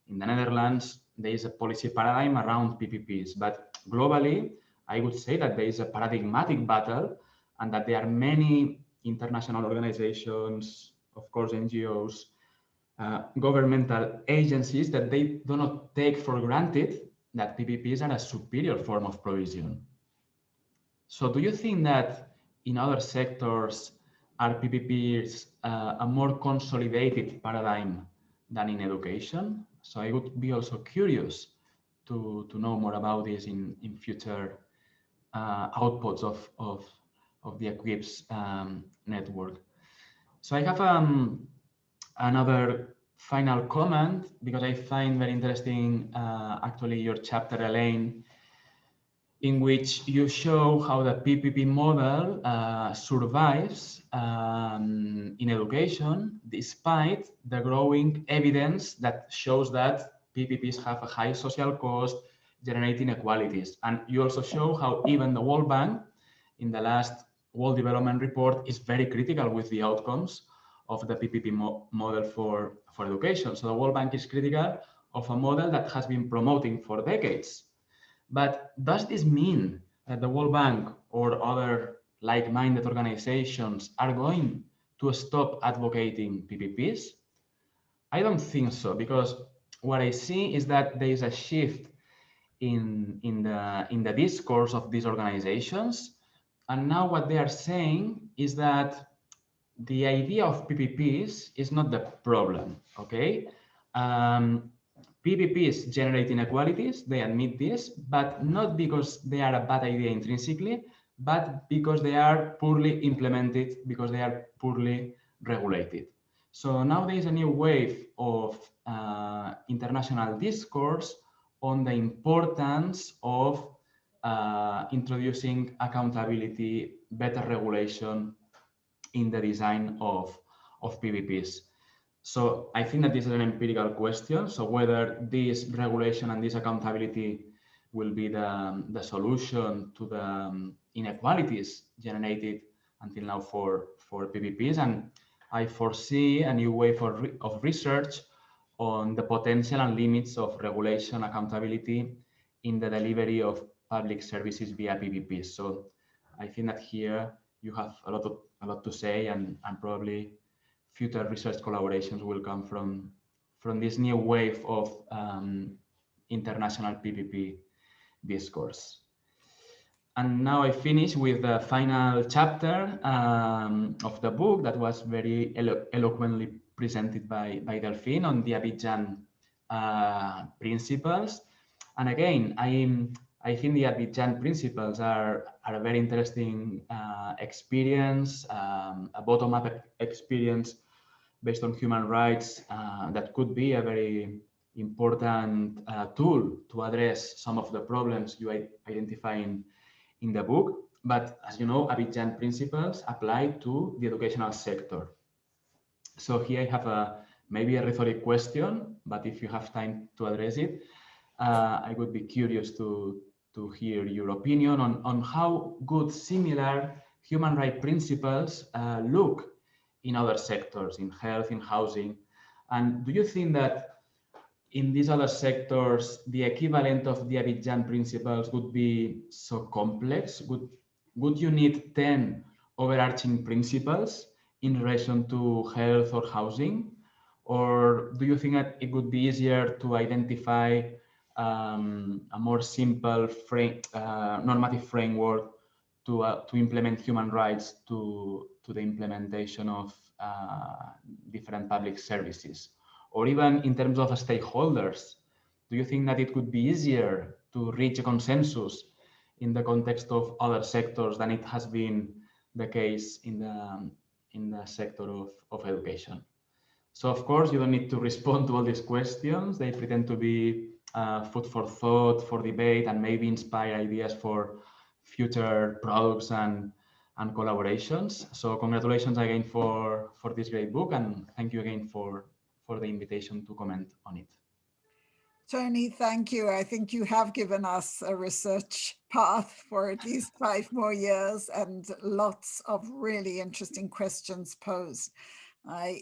in the Netherlands, there is a policy paradigm around PPPs, but globally, I would say that there is a paradigmatic battle and that there are many international organizations, of course, NGOs, governmental agencies that they do not take for granted that PPPs are a superior form of provision. So do you think that in other sectors are PPPs a more consolidated paradigm than in education? So I would be also curious to know more about this in future outputs of the Equips network. So I have another final comment because I find very interesting actually your chapter, Elaine, in which you show how the PPP model survives in education despite the growing evidence that shows that PPPs have a high social cost, generating inequalities. And you also show how even the World Bank in the last World Development Report is very critical with the outcomes of the PPP model for education. So the World Bank is critical of a model that has been promoting for decades. But does this mean that the World Bank or other like-minded organizations are going to stop advocating PPPs? I don't think so, because what I see is that there is a shift in the discourse of these organizations. And now what they are saying is that the idea of PPPs is not the problem, okay? PPPs generate inequalities, they admit this, but not because they are a bad idea intrinsically, but because they are poorly implemented, because they are poorly regulated. So now there is a new wave of international discourse on the importance of introducing accountability, better regulation in the design of PPPs. So I think that this is an empirical question. So whether this regulation and this accountability will be the solution to the inequalities generated until now for PPPs. And I foresee a new wave of research on the potential and limits of regulation accountability in the delivery of public services via PPPs. So I think that here you have a lot to say, and probably future research collaborations will come from this new wave of international PPP discourse. And now I finish with the final chapter of the book that was very eloquently presented by Delphine on the Abijah Principles. And again, I think the Abijah Principles are a very interesting experience, a bottom-up experience based on human rights that could be a very important tool to address some of the problems you identify in the book. But as you know, Abijah Principles apply to the educational sector. So here I have maybe a rhetoric question, but if you have time to address it, I would be curious to hear your opinion on how good similar human rights principles look in other sectors, in health, in housing. And do you think that in these other sectors, the equivalent of the Abijah Principles would be so complex? Would you need 10 overarching principles in relation to health or housing? Or do you think that it would be easier to identify a more simple normative framework to implement human rights to the implementation of different public services? Or even in terms of stakeholders, do you think that it could be easier to reach a consensus in the context of other sectors than it has been the case in the sector of education? So of course, you don't need to respond to all these questions. They pretend to be food for thought, for debate, and maybe inspire ideas for future products and collaborations. So congratulations again for this great book, and thank you again for the invitation to comment on it. Tony, thank you. I think you have given us a research path for at least 5 more years and lots of really interesting questions posed. I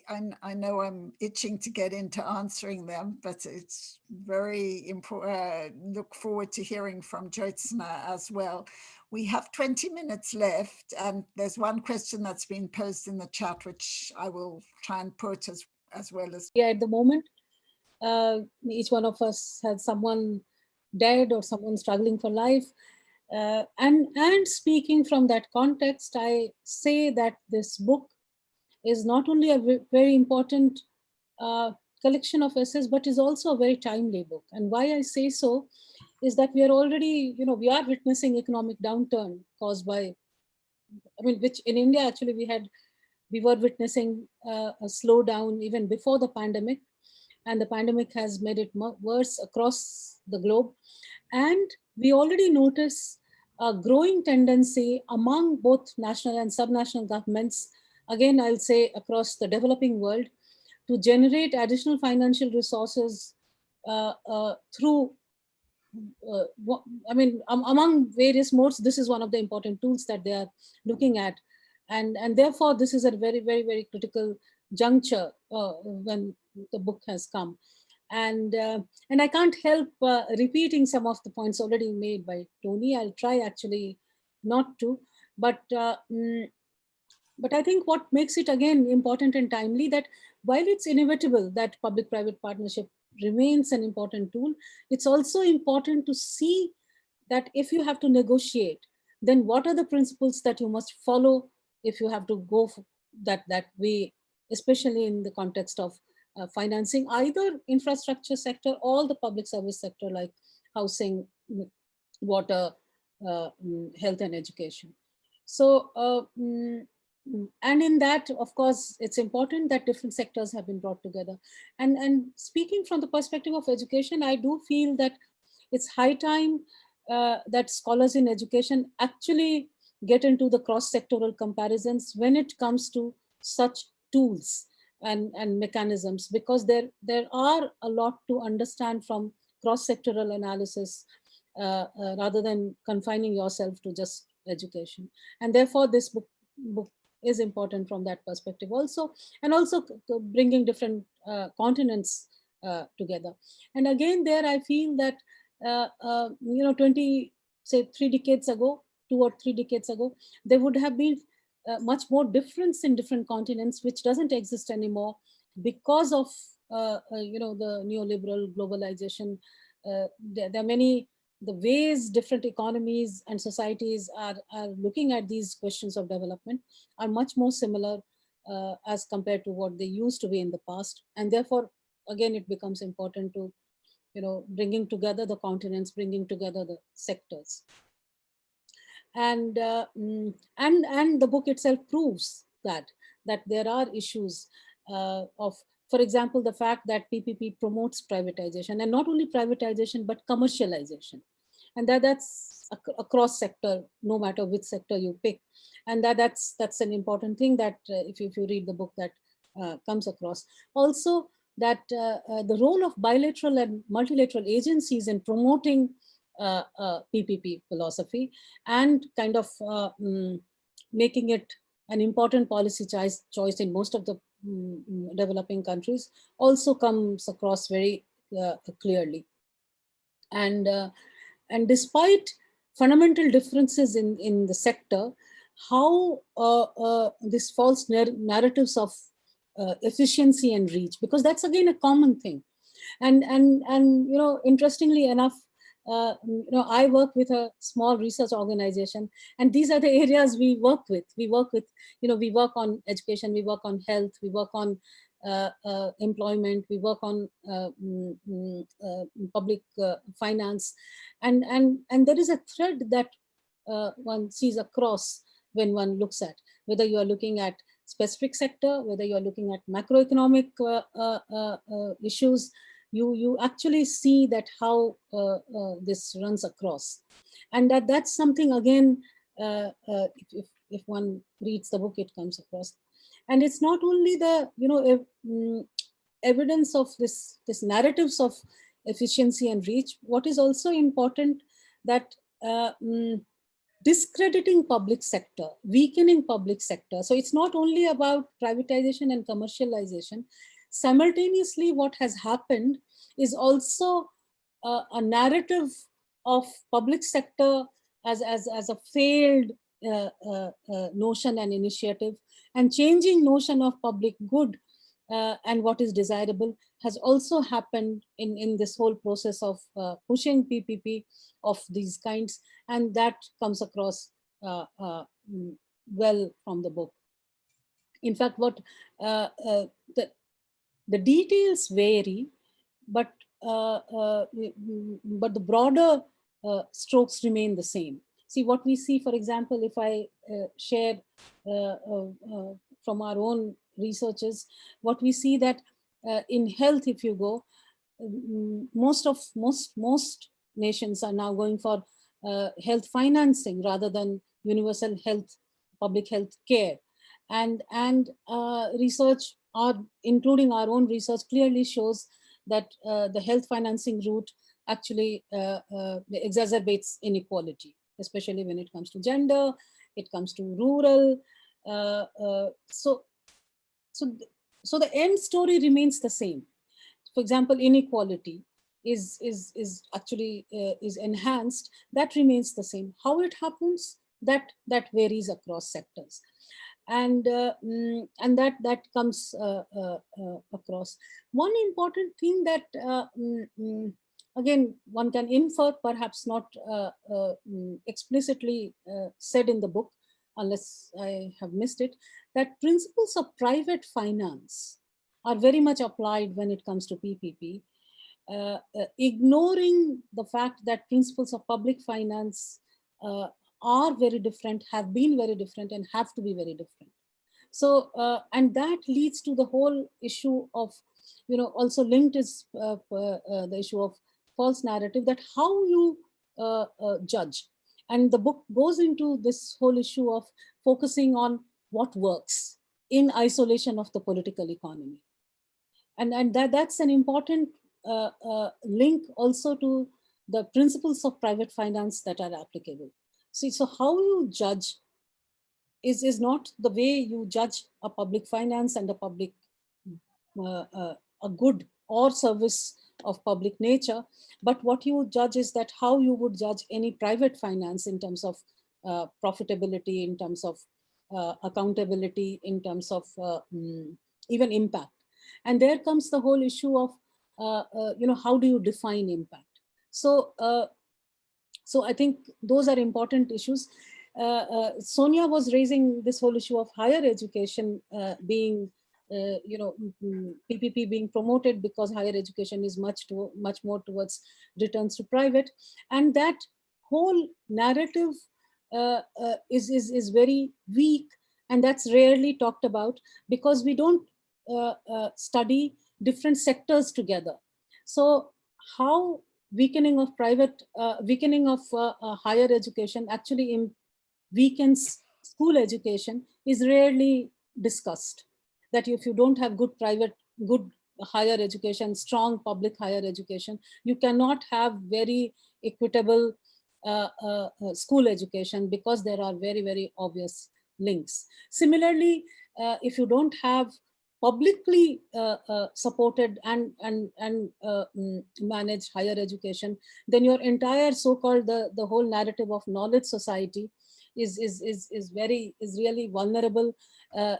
know I'm itching to get into answering them, but it's very important. Look forward to hearing from Jyotsna as well. We have 20 minutes left, and there's one question that's been posted in the chat, which I will try and put as well as. Yeah, at the moment, each one of us has someone dead or someone struggling for life. And speaking from that context, I say that this book is not only a very important collection of essays, but is also a very timely book. And why I say so is that we are already, we are witnessing economic downturn caused by, which in India, actually, we were witnessing a slowdown even before the pandemic. And the pandemic has made it worse across the globe. And we already notice a growing tendency among both national and subnational governments, again, I'll say across the developing world, to generate additional financial resources through, among various modes. This is one of the important tools that they are looking at. And therefore, this is a very, very, very critical juncture when the book has come. And I can't help repeating some of the points already made by Tony. I'll try actually not to, but I think what makes it again important and timely, that while it's inevitable that public-private partnership remains an important tool, it's also important to see that if you have to negotiate, then what are the principles that you must follow if you have to go that way, especially in the context of financing either infrastructure sector or the public service sector like housing, water, health and education. So, and in that, of course, it's important that different sectors have been brought together. And speaking from the perspective of education, I do feel that it's high time that scholars in education actually get into the cross-sectoral comparisons when it comes to such tools and mechanisms, because there are a lot to understand from cross-sectoral analysis rather than confining yourself to just education. And therefore, this book is important from that perspective also, and also bringing different continents together. And again, there I feel that 3 decades ago, 2 or 3 decades ago, there would have been much more difference in different continents, which doesn't exist anymore because of the neoliberal globalization. There are many, the ways different economies and societies are looking at these questions of development are much more similar as compared to what they used to be in the past. And therefore, again, it becomes important to, bringing together the continents, bringing together the sectors. And the book itself proves that there are issues of, for example, the fact that PPP promotes privatization, and not only privatization, but commercialization. And that's across sector, no matter which sector you pick. And that's an important thing that if you read the book, that comes across. Also, that the role of bilateral and multilateral agencies in promoting PPP philosophy and kind of making it an important policy choice in most of the developing countries also comes across very clearly. And despite fundamental differences in the sector, how this false narratives of efficiency and reach, because that's again a common thing. And interestingly enough, I work with a small research organization, and these are the areas we work with. We work on education, we work on health, we work on employment, we work on public finance, and there is a thread that one sees across when one looks at whether you are looking at specific sector, whether you're looking at macroeconomic issues, you actually see that how this runs across. And that's something, again, if one reads the book, it comes across. And it's not only the evidence of this narratives of efficiency and reach. What is also important, that discrediting public sector, weakening public sector. So it's not only about privatization and commercialization. Simultaneously, what has happened is also a narrative of public sector as a failed notion and initiative, and changing notion of public good and what is desirable has also happened in this whole process of pushing PPP of these kinds, and that comes across well from the book. In fact, what the details vary, but the broader strokes remain the same. See, what we see, for example, if I share from our own researches, what we see that in health, if you go, most nations are now going for health financing rather than universal health, public health care. And research, including our own research, clearly shows that the health financing route actually exacerbates inequality, especially when it comes to gender, it comes to rural. So the end story remains the same. For example, inequality is actually enhanced. That remains the same. How it happens, that varies across sectors, and that comes across. One important thing that again one can infer, perhaps not explicitly said in the book, unless I have missed it, that principles of private finance are very much applied when it comes to PPP, ignoring the fact that principles of public finance are very different, have been very different, and have to be very different. So, and that leads to the whole issue of, also linked is the issue of false narrative, that how you judge. And the book goes into this whole issue of focusing on what works in isolation of the political economy. And that's an important link also to the principles of private finance that are applicable. See, so how you judge is not the way you judge a public finance and a public, a good or service of public nature, but what you judge is that how you would judge any private finance in terms of profitability, in terms of accountability, in terms of even impact. And there comes the whole issue of, how do you define impact? So, so I think those are important issues. Sonia was raising this whole issue of higher education being, PPP being promoted because higher education is much more towards returns to private, and that whole narrative is very weak, and that's rarely talked about because we don't study different sectors together. So how weakening of private, weakening of higher education actually weakens school education is rarely discussed. That if you don't have good higher education, strong public higher education, you cannot have very equitable school education because there are very, very obvious links. Similarly, if you don't have publicly supported and managed higher education, then your entire so-called the whole narrative of knowledge society is really vulnerable,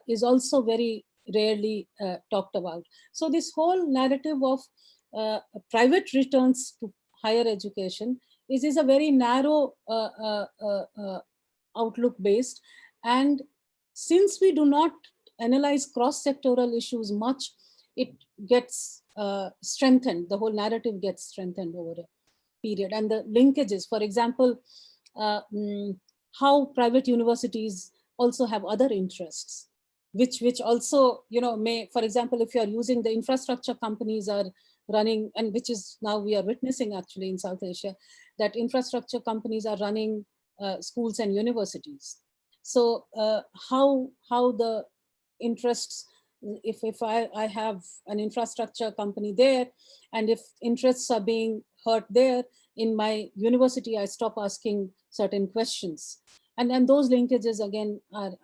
is also very rarely talked about. So this whole narrative of private returns to higher education is a very narrow outlook based, and since we do not analyze cross-sectoral issues much, it gets strengthened, the whole narrative gets strengthened over a period. And the linkages, for example, how private universities also have other interests. which also, may, for example, if you are using the infrastructure companies are running, and which is now we are witnessing actually in South Asia, that infrastructure companies are running schools and universities. So how the interests, if I have an infrastructure company there, and if interests are being hurt there, in my university, I stop asking certain questions. And then those linkages again are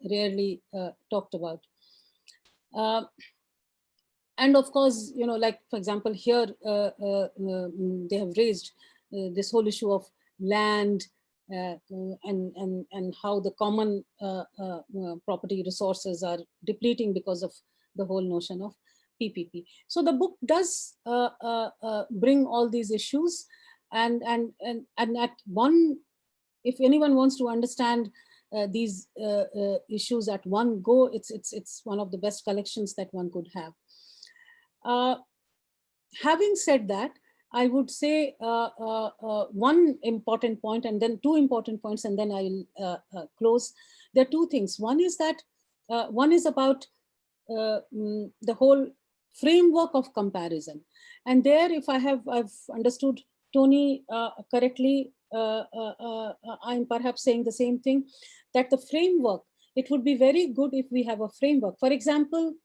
rarely talked about. And of course, like for example, here they have raised this whole issue of land and how the common property resources are depleting because of the whole notion of PPP. So the book does bring all these issues, and at one, if anyone wants to understand these issues at one go, it's one of the best collections that one could have. Having said that, I would say one important point, and then two important points, and then I will close. There are two things. One is that one is about the whole framework of comparison, and there, if I've understood Tony correctly, I'm perhaps saying the same thing, that the framework, it would be very good if we have a framework. For example,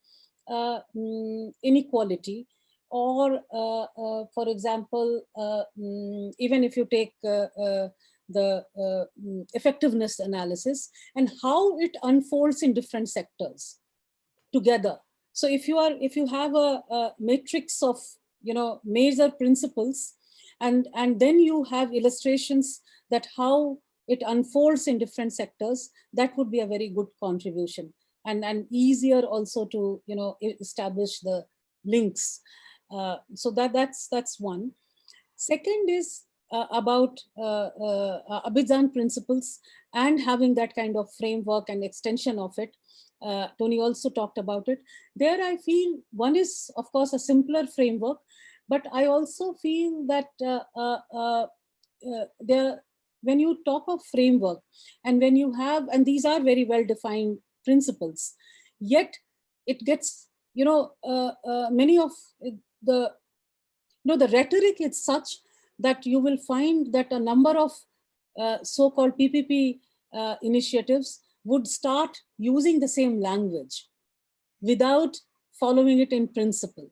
inequality, or for example, even if you take the effectiveness analysis and how it unfolds in different sectors together. So if you have a matrix of major principles, and then you have illustrations that how it unfolds in different sectors, that would be a very good contribution, and easier also to establish the links. So that's one. Second is about Abijah Principles and having that kind of framework and extension of it. Tony also talked about it. There I feel one is, of course, a simpler framework, but I also feel that when you talk of framework, and when you have, and these are very well defined principles, yet it gets, many of the rhetoric is such that you will find that a number of so-called PPP initiatives would start using the same language without following it in principle.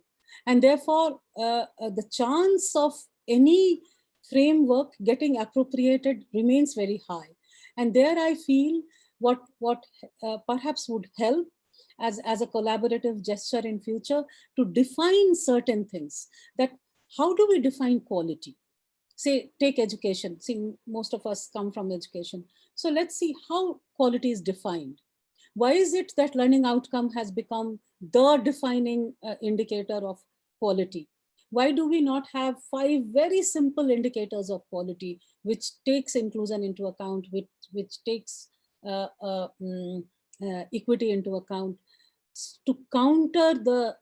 And therefore, the chance of any framework getting appropriated remains very high. And there I feel what perhaps would help as a collaborative gesture in future, to define certain things. That how do we define quality? Say, take education. See, most of us come from education. So let's see how quality is defined. Why is it that learning outcome has become the defining indicator of quality? Why do we not have 5 very simple indicators of quality, which takes inclusion into account, which takes equity into account, to counter the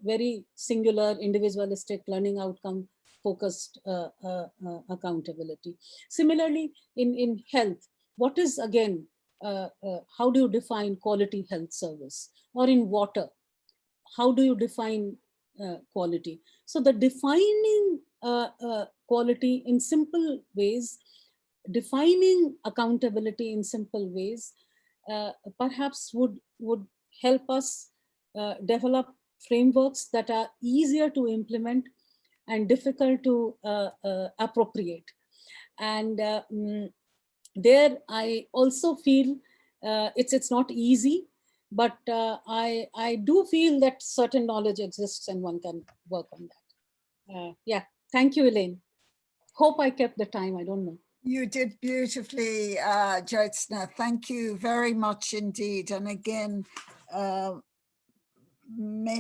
very singular individualistic learning outcome focused accountability? Similarly, in health, what is again, how do you define quality health service? Or in water, how do you define quality? So the defining quality in simple ways, defining accountability in simple ways, perhaps would help us develop frameworks that are easier to implement and difficult to appropriate. And there I also feel it's not easy, but I do feel that certain knowledge exists and one can work on that. Yeah, thank you, Elaine. Hope I kept the time, I don't know. You did beautifully, Jyotsna. Thank you very much indeed. And again, many